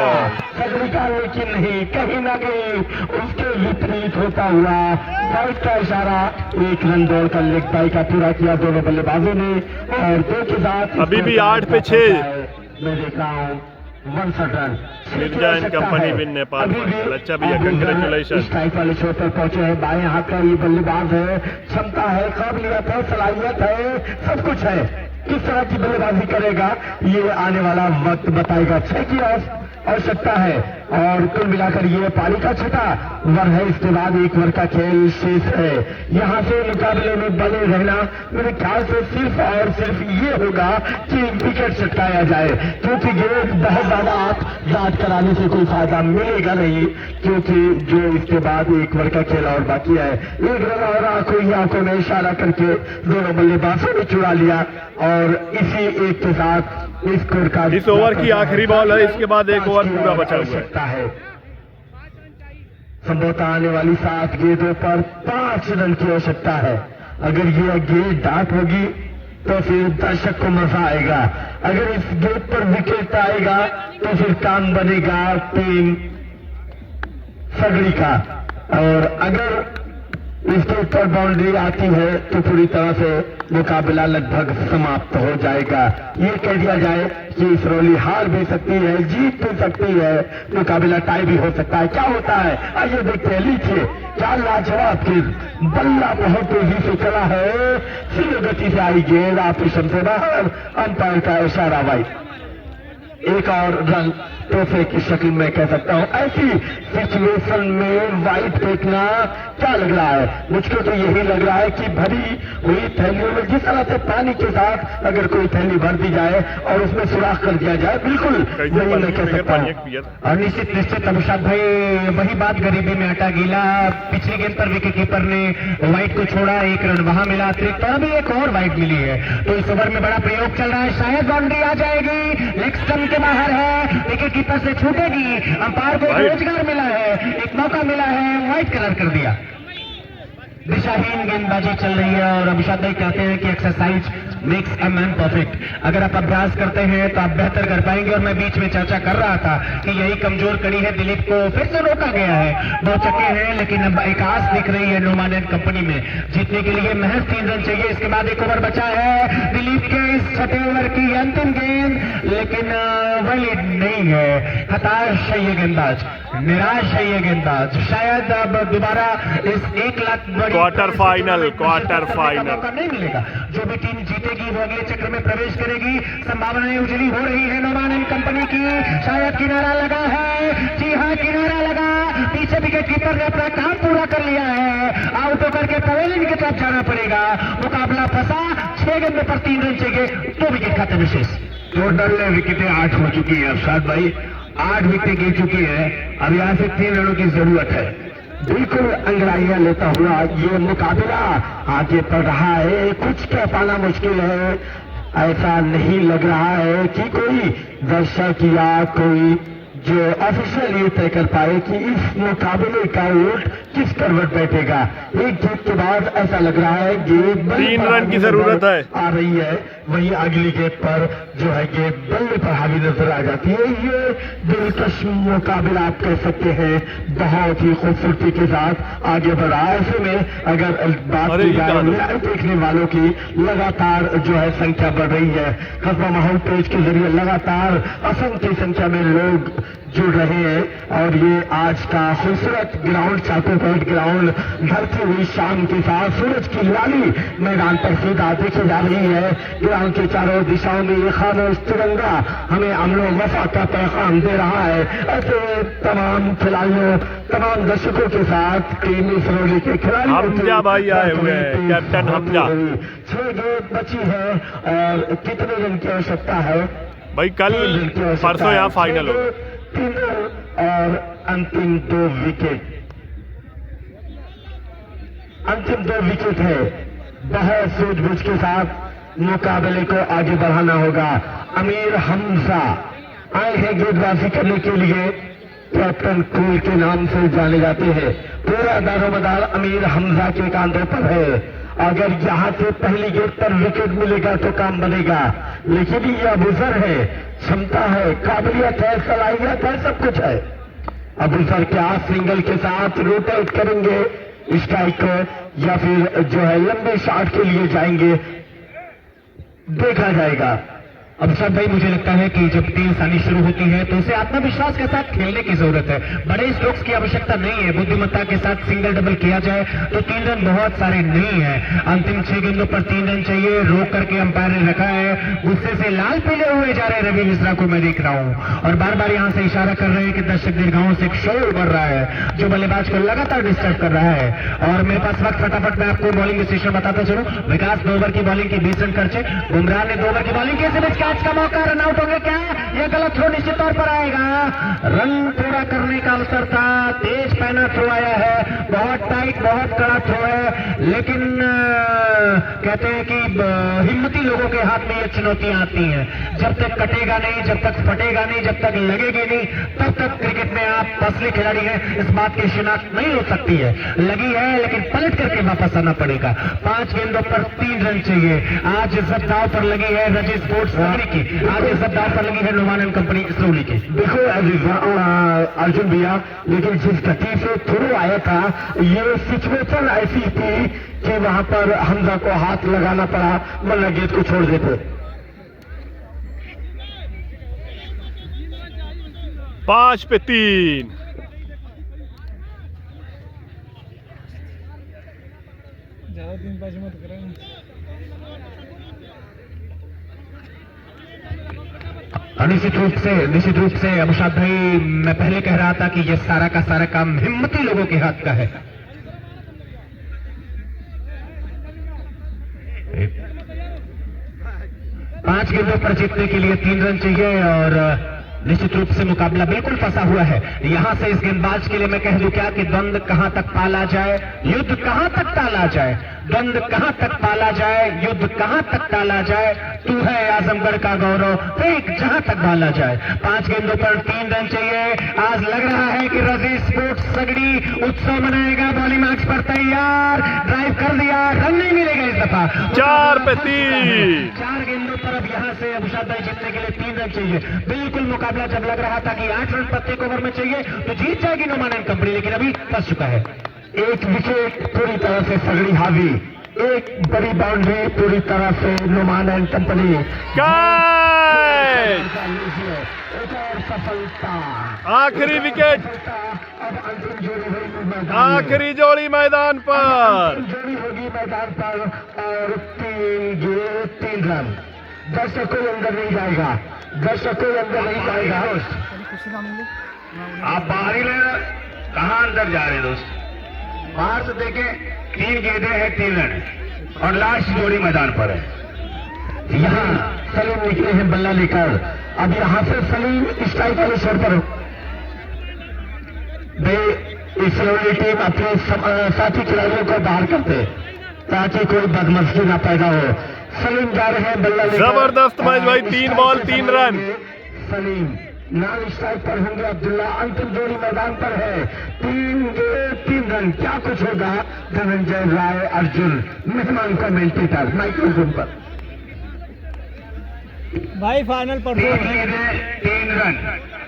सगड़ी का, लेकिन नहीं, कहीं ना कहीं उसके विपरीत होता हुआ वाइट का इशारा। 1 रन दौड़कर लेग बाई का पूरा किया दोनों बल्लेबाजों ने और 2 के साथ अभी भी 8 पे 6 मैं देख रहा हूँ 61 run. Mirza and company win Nepal final. अच्छा भैया, कंग्रेचुलेशन। स्ट्राइक वाले शो पर पहुंचे हैं। बाएं हाथ का ये बल्लेबाज है, क्षमता है, काबिलियत है, सलाहियत है, सब कुछ है। किस तरह की बल्लेबाजी करेगा ये आने वाला वक्त बताएगा। 6 की आवश्यकता है। और कुल मिलाकर ये पारी का छठा ओवर है। इसके बाद एक ओवर का खेल शेष है। यहाँ से मुकाबले में बने रहना मेरे ख्याल से सिर्फ और सिर्फ ये होगा कि विकेट चटकाया जाए, क्योंकि गेंद बहुत ज्यादा याद कराने से कोई फायदा मिलेगा नहीं, क्योंकि जो इसके बाद एक ओवर का खेल और बाकी है। एक रन और आंखों में इशारा करके दोनों बल्लेबाजों ने चुरा लिया और इसी एक के साथ स्कोर का इस ओवर की आखिरी बॉल है। इसके बाद एक ओवर पूरा बचा हुआ है। संभवतः आने वाली 7 गेंदों पर 5 रन की आवश्यकता है। अगर यह गेंद डार्क होगी तो फिर दर्शक को मजा आएगा। अगर इस गेंद पर विकेट आएगा तो फिर काम बनेगा टीम सगड़ी का। और अगर इसके ऊपर बाउंड्री आती है तो पूरी तरह से मुकाबला लगभग समाप्त हो जाएगा। ये कह दिया जाए कि इसरोली हार भी सकती है, जीत भी सकती है, मुकाबला टाई भी हो सकता है। क्या होता है आइए देखते हैं। लीजिए क्या लाजवाब गेंद, बल्ला बहुत तेजी से चला है, सिर गति से आई गेंद ऑपरेशन से बाहर, अंपायर का इशारा भाई। एक और रन तोहफे की शक्ल में कह सकता हूं। ऐसी सिचुएशन में वाइड फेंकना क्या लग रहा है? मुझको तो यही लग रहा है कि भरी हुई थैलियों में जिस तरह से पानी के साथ अगर कोई थैली भर दी जाए और उसमें सुराख कर दिया जाए, बिल्कुल वही मैं कह सकता हूं। और निश्चित अभिषेक भाई वही बात, गरीबी में आटा गीला। पिछली गेंद पर विकेट कीपर ने वाइड को छोड़ा, एक रन वहां मिला अतिरिक्त, और अभी एक और वाइड मिली है। तो इस ओवर में बड़ा प्रयोग चल रहा है, शायद बाउंड्री आ जाएगी। लेग स्टंप के बाहर है, विकेट कीपर से छूटेगी। अंपायर को रोजगार मिला है, एक मौका मिला है, व्हाइट कलर कर दिया। दिशाहीन गेंदबाजी चल रही है और अभिषेक भाई कहते हैं कि exercise makes a man perfect. अगर आप अभ्यास करते हैं तो आप बेहतर कर पाएंगे। और मैं बीच में चर्चा कर रहा था कि यही कमजोर कड़ी है। दिलीप को फिर से रोका गया है, 2 चक्के हैं, लेकिन अब एक आस दिख रही है नोमान एंड कंपनी में। जीतने के लिए महज 3 रन चाहिए। इसके बाद एक ओवर बचा है दिलीप के इस छठे ओवर की अंतिम गेंद, लेकिन वैलिड नहीं है। हताश है ये गेंदबाज, निराश है ये गेंदबाज। शायद अब दोबारा इस 1 लाख क्वार्टर फाइनल नहीं मिलेगा। जो भी टीम जीतेगी वो अगले चक्र में प्रवेश करेगी। संभावनाएं उजली हो रही है नोमान एंड कंपनी की। शायद किनारा लगा है, जी हाँ किनारा लगा। पीछे विकेट कीपर ने अपना काम पूरा कर लिया है, आउट होकर के पवेलियन की तरफ जाना पड़ेगा। मुकाबला फंसा, 6 गेंद पर 3 रन चाहिए, 2 विकेट खाते में शेष। टोटल विकेटें 8 हो चुकी है अफसाद भाई, 8 विकेट गिर चुकी है। अब यहाँ से 3 रनों की जरूरत है। बिल्कुल अंगड़ाइयां लेता हुआ ये मुकाबला आगे बढ़ रहा है। कुछ कह पाना मुश्किल है। ऐसा नहीं लग रहा है कि कोई दर्शक या कोई जो ऑफिशियल ये तय कर पाए कि इस मुकाबले का वोट किस करवट बैठेगा। एक जीत के बाद ऐसा लग रहा है गेंद 3 रन की जरूरत है आ रही है, वहीं अगली गेंद पर जो है गेंद बल्ले पर हावी नजर आ जाती है। ये दिलकश मुकाबला आप कह सकते हैं, बहुत ही खूबसूरती के साथ आगे बढ़ा। ऐसे में अगर बात की जाए देखने वालों की, लगातार जो है संख्या बढ़ रही है। कस्बा माहौल पेज के जरिए लगातार असंख्य संख्या में लोग जुड़ रहे हैं और ये आज का खूबसूरत ग्राउंड चाकोपेट ग्राउंड ढलती हुई शाम के साथ सूरज की लाली मैदान पर सीधा देखी जा रही है। ग्राउंड के चारों दिशाओं में ये खामोश तिरंगा हमें अमन वफा का पैगाम दे रहा है। ऐसे तमाम खिलाड़ियों, तमाम दर्शकों के साथ टीम इसरोली के खिलाड़ी हमजा भाई आए हुए हैं, कैप्टन हमजा। 6 गेंद बची है और कितने रन की आवश्यकता है भाई? कल परसों यहाँ फाइनल होगा। 3 और अंतिम 2 विकेट, अंतिम 2 विकेट है। बहुत सूझबूझ के साथ मुकाबले को आगे बढ़ाना होगा। अमीर हमजा आए हैं गेंदबाजी करने के लिए, कैप्टन कूल के नाम से जाने जाते हैं। पूरा दारोमदार अमीर हमजा के कांधों पर है। अगर यहां से पहली गेंद पर विकेट मिलेगा तो काम बनेगा, लेकिन यह अबूजर है, क्षमता है, काबिलियत है, सलाहियत है, सब कुछ है। अबूजर क्या सिंगल के साथ रोटेट करेंगे स्ट्राइक को या फिर जो है लंबे शॉट के लिए जाएंगे, देखा जाएगा। अब सब भाई मुझे लगता है कि जब टीम आनी शुरू होती है तो उसे आत्मविश्वास के साथ खेलने की जरूरत है। बड़े स्ट्रोक्स की आवश्यकता नहीं है। बुद्धिमत्ता के साथ सिंगल डबल किया जाए तो 3 रन बहुत सारे नहीं है। अंतिम 6 गेंदों पर 3 रन चाहिए। रोक करके अंपायर ने रखा है। गुस्से से लाल पीले हुए जा रहे रवि मिश्रा को मैं देख रहा हूं और बार बार यहां से इशारा कर रहे हैं कि दर्शक दीर्घाओं से एक शोर उभर रहा है जो बल्लेबाज को लगातार डिस्टर्ब कर रहा है। और मेरे पास वक्त फटाफट मैं आपको बॉलिंग स्टेशन बताता चलूं। विकास 2 ओवर की बॉलिंग की 20 रन खर्चे। बुमराह ने 2 ओवर की बॉलिंग की। इस बीच कैच का मौका, रन आउट होंगे क्या? यह गलत थ्रो निश्चित तौर पर आएगा। रन पूरा करने का अवसर था। तेज पैना थ्रो आया है। बहुत टाइट, बहुत कड़ा थ्रो है। लेकिन कहते हैं कि हिम्मती लोगों के हाथ में ये चुनौतियां आती हैं। जब तक कटेगा नहीं, जब तक फटेगा नहीं, जब तक लगेगी नहीं, तब तक क्रिकेट में आप असली खिलाड़ी हैं इस बात की शिनाख्त नहीं हो सकती है। लगी है लेकिन पलट करके वापस आना पड़ेगा। 5 गेंदों पर 3 रन चाहिए। आज इज्जत दाव पर लगी है रजी स्पोर्ट्स सगड़ी की। आज इज्जत दाव पर लगी है नुमान एंड कंपनी इसरौली की। देखो अर्जुन भैया, लेकिन जिस गति से थ्रो आया था, ये सिचुएशन ऐसी थी कि वहां पर हमजा को हाथ लगाना पड़ा वरना गेंद को छोड़ देते। 5 पे 3। ज्यादा दिन बाजी मत करें। निश्चित रूप से अबुशाद भाई, मैं पहले कह रहा था कि यह सारा का सारा काम हिम्मती लोगों के हाथ का है। पांच गेंदों पर जीतने के लिए 3 रन चाहिए और निश्चित रूप से मुकाबला बिल्कुल फंसा हुआ है। यहां से इस गेंदबाज के लिए मैं कह दूं क्या कि द्वंद कहां तक पाला जाए, युद्ध कहां तक टाला जाए, द्वंद कहां तक पाला जाए, युद्ध कहां तक टाला जाए। तू है आजमगढ़ का गौरव, फेंक जहां तक भाला जाए। 5 गेंदों पर 3 रन चाहिए। आज लग रहा है कि रजी स्पोर्ट्स सगड़ी उत्सव मनाएगा। बॉलिंग मैच पर तैयार, ड्राइव कर दिया, रन नहीं मिलेगा इस दफा। 4 पे 3। 4 गेंदों पर अब यहां से अबुशाद भाई जीतने के लिए 3 रन चाहिए। बिल्कुल मुकाबला जब लग रहा था कि 8 रन प्रत्येक ओवर में चाहिए तो जीत जाएगी नुमान एंड कंपनी, लेकिन अभी फंस चुका है। एक विकेट पूरी तरह से सगड़ी हावी, एक बड़ी बाउंड्री पूरी तरह से नुमान एंड कंपनी। कैच! एक और सफलता, आखिरी विकेट, अब अंतिम जोड़ी होगी मैदान में। आखिरी जोड़ी मैदान पर। अंतिम जोड़ी होगी मैदान पर और 3 रन। दर्शक कोई अंदर नहीं जाएगा, दर्शक कोई अंदर नहीं जाएगा। आप बाहर ही रहे, कहां अंदर जा रहे हैं दोस्त? बाहर से देखें, 3 गेंदें हैं, 3 रन और लास्ट जोड़ी मैदान पर है। यहाँ सलीम निकले हैं बल्ला लेकर। अब यहाँ से सलीम स्ट्राइक वाले छोर पर इसरौली टीम अपने साथी खिलाड़ियों को बाहर करते ताकि कोई बदमस्ती ना पैदा हो। सलीम जा रहे हैं बल्ला लेकर। जबरदस्त मैच भाई, 3 ball 3 run. Salim non strike पर होंगे। अब्दुल्ला अंतिम जोड़ी मैदान पर है। 3 रन। क्या कुछ होगा? धनंजय राय अर्जुन मेहमान कमेंटेटर माइक्रोफोन पर। भाई फाइनल पर 3 रन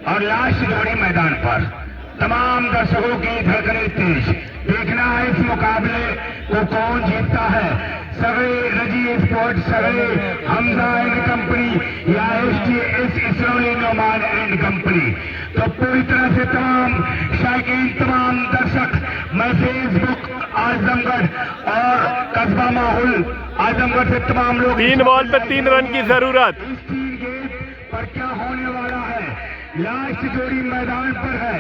और लास्ट जोड़ी मैदान पर। तमाम दर्शकों की धड़कनें तेज। देखना है इस मुकाबले को कौन जीतता है, सगळे रजी स्पोर्ट, सगळे हमजा एंड कंपनी या STS Israuli Numan and company. तो पूरी तरह से तमाम शायकीन, तमाम दर्शक, मैं फेसबुक आजमगढ़ और कस्बा माहौल आजमगढ़ से तमाम लोग 3 बॉल पे 3 रन की जरूरत। इस 3 गेंद पर क्या होने वाला है? लास्ट जोड़ी मैदान पर है।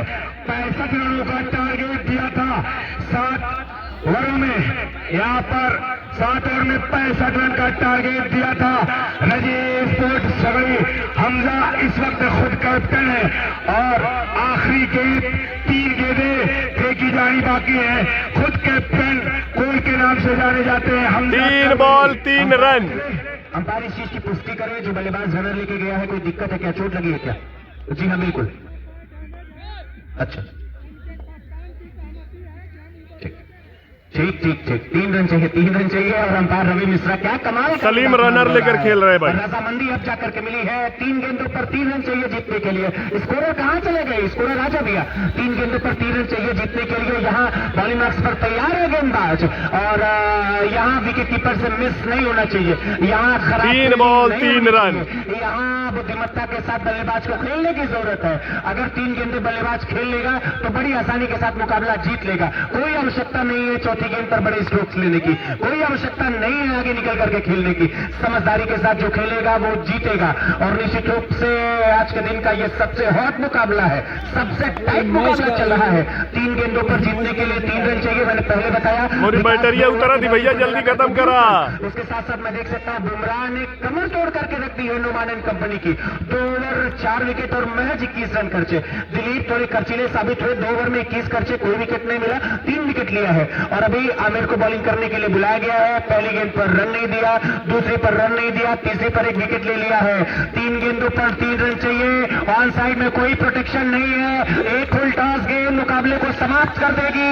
65 रनों का टारगेट दिया था 7 ओवरों में। यहाँ पर 7 ओवर में 65 रन का टारगेट दिया था। रजी स्पोर्ट सगड़ी हमजा इस वक्त खुद कैप्टन है और आखिरी गेंद 3 गेंदें फेंकी जानी बाकी है। खुद कैप्टन कोल के नाम से जाने जाते हैं। हम 3 बॉल 3 रन। अंपायर इस चीज की पुष्टि करे जो बल्लेबाज रनर लेके गया है, कोई दिक्कत है क्या, चोट लगी है क्या? जी हाँ बिल्कुल। अच्छा ठीक ठीक ठीक ठीक, 3 रन चाहिए और अंपायर रवि मिश्रा क्या कमाल का सलीम रनर लेकर खेल रहे हैं भाई। रजामंदी अब जाकर के मिली है, 3 गेंदों पर 3 रन चाहिए जीतने के लिए। स्कोरर कहां चले गए? स्कोरर राजा भैया, 3 गेंदों पर 3 रन चाहिए जीतने के लिए। यहाँ बॉलिंग मार्क्स पर तैयार है गेंदबाज और यहाँ विकेट कीपर से मिस नहीं होना चाहिए। यहाँ खराब 3 बॉल 3 रन। यहाँ बुद्धिमत्ता के साथ बल्लेबाज को खेलने की जरूरत है। अगर 3 गेंदें बल्लेबाज खेल लेगा तो बड़ी आसानी के साथ मुकाबला जीत लेगा। कोई आवश्यकता नहीं है चौथी गेंद पर बड़े स्ट्रोक्स लेने की, कोई आवश्यकता नहीं है आगे निकल करके खेलने की। समझदारी के साथ जो खेलेगा वो जीतेगा। और निश्चित रूप से आज के दिन का ये सबसे हॉट मुकाबला है, सबसे टाइट मुकाबला चल रहा है। 3 गेंदों पर जीतने के लिए 3 रन चाहिए, मैंने पहले बताया। मोरी बैटरिया उतरा दी भैया, जल्दी खत्म करा। उसके साथ साथ मैं देख सकता हूं बुमराह ने कमर तोड़ करके रख दी है नुमान एंड कंपनी की। 2 ओवर 4 विकेट और महज 21 रन खर्चे। दिलीप थोड़े खर्चीले साबित हुए, 2 ओवर में 21 खर्चे, कोई विकेट नहीं मिला, 3 विकेट लिया है। और अभी आमिर को बॉलिंग करने के लिए बुलाया गया है। पहली गेंद पर रन नहीं दिया, दूसरी पर रन नहीं दिया, तीसरी पर 1 विकेट ले लिया है। 3 गेंदों पर 3 रन चाहिए। ऑन साइड में कोई प्रोटेक्शन नहीं है। एक फुल टॉस गेंद मुकाबले को समाप्त कर देगी,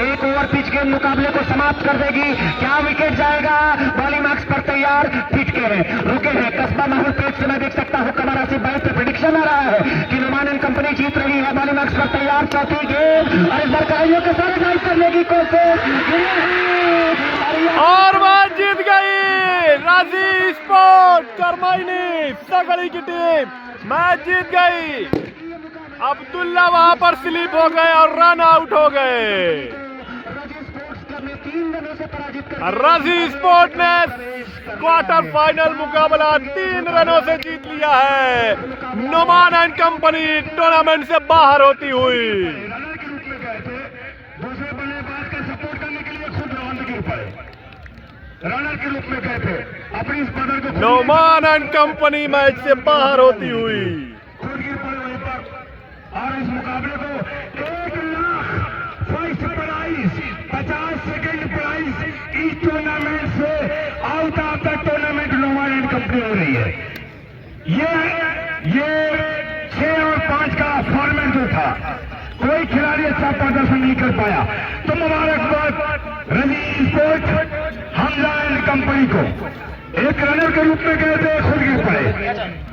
एक ओवर पिच गेंद मुकाबले को समाप्त कर देगी। क्या विकेट जाएगा? बॉलिंग मार्क्स पर तैयार, फिटके हैं, रुके हैं। कस्बा माहौल पेट से मैं देख सकता हूं कमर आसिफ भाई पे प्रेडिक्शन आ रहा है कि नुमान एंड कंपनी जीत रही है। बॉलिंग मार्क्स पर तैयार, चौथी गेंद और इस बार कहानियों के सारे ड्राइव करने की कोशिश और मैच जीत गई राजी स्पोर्ट करमाइनी सगड़ी की टीम मैच जीत गई। अब्दुल्ला वहां पर स्लिप हो गए और रन आउट हो गए। राजी स्पोर्ट ने क्वार्टर फाइनल मुकाबला 3 रनों से जीत लिया है। नुमान एंड कंपनी टूर्नामेंट से बाहर होती हुई। रनर के रूप में गए थे, दूसरे बल्लेबाज का सपोर्ट करने के लिए खुद रन गिर पड़े। रनर के रूप में गए थे, अपनी इस बदल को नुमान एंड कंपनी मैच से बाहर होती हुई खुद गिर पड़े वहीं पर। और इस मुकाबले को 1 lakh first prize, 50 second prize इस टूर्नामेंट से out of the tournament Numan and company हो रही है। ये 6 और 5 का फॉर्मेट जो था, कोई खिलाड़ी अच्छा प्रदर्शन नहीं कर पाया, तो मुबारकबाद रजी स्पोर्ट हमजा एंड कंपनी को। एक रनर के रूप में गए थे, खुद गिर पड़े।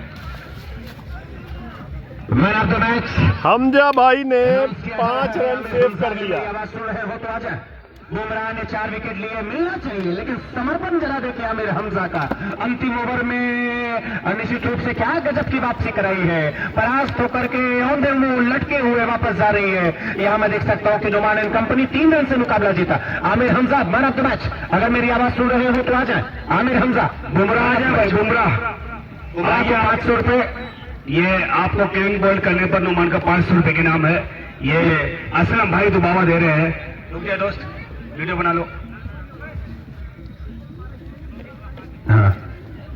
Man of the match Hamza भाई ने 5 रन सेव कर लिया। आवाज सुन रहे हो तो आजा। बुमराह ने 4 विकेट लिए, मिलना चाहिए, लेकिन समर्पण जरा देखे आमिर हमजा का। अंतिम ओवर में निश्चित रूप से क्या गजब की वापसी कराई है। परास्त होकर के औंधे मुंह लटके हुए वापस जा रही है। यहां मैं देख सकता हूं कि नुमान एंड कंपनी 3 रन से मुकाबला जीता। Aamir Hamza man of the match. अगर मेरी आवाज सुन रहे हो तो आ जाए। आमिर हमजा, बुमराह आ जाए भाई, बुमराह को 500 रुपए। ये आपको किंग बॉल करने पर नुमान का 500 रुपए के नाम है। ये असलम भाई दुबावा दे रहे हैं। रुक जाए दोस्त, वीडियो बना लो। हाँ,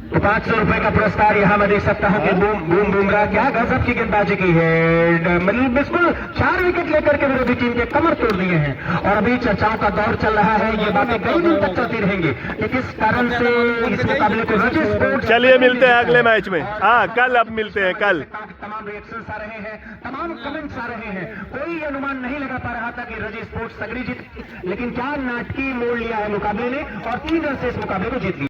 तो 500 रुपए का पुरस्कार यहां मैं देख सकता हूं कि बूम बुमराह क्या गजब की गेंदबाजी की है। मतलब बिल्कुल 4 विकेट लेकर के विरोधी टीम के कमर तोड़ दिए हैं। और अभी चर्चाओं का दौर चल रहा है, ये बातें कई दिन तक चलती रहेंगी कि किस कारण से इस मुकाबले को रजी स्पोर्ट्स। चलिए मिलते हैं अगले मैच में। हाँ, कल अब मिलते हैं कल। तमाम रिएक्शंस आ रहे हैं, तमाम कमेंट्स आ रहे हैं। कोई अनुमान नहीं लगा पा रहा था कि रजी स्पोर्ट्स सगड़ी जीत, लेकिन क्या नाटकीय मोड़ लिया है मुकाबले ने और 3 रन से इस मुकाबले को जीत लिया।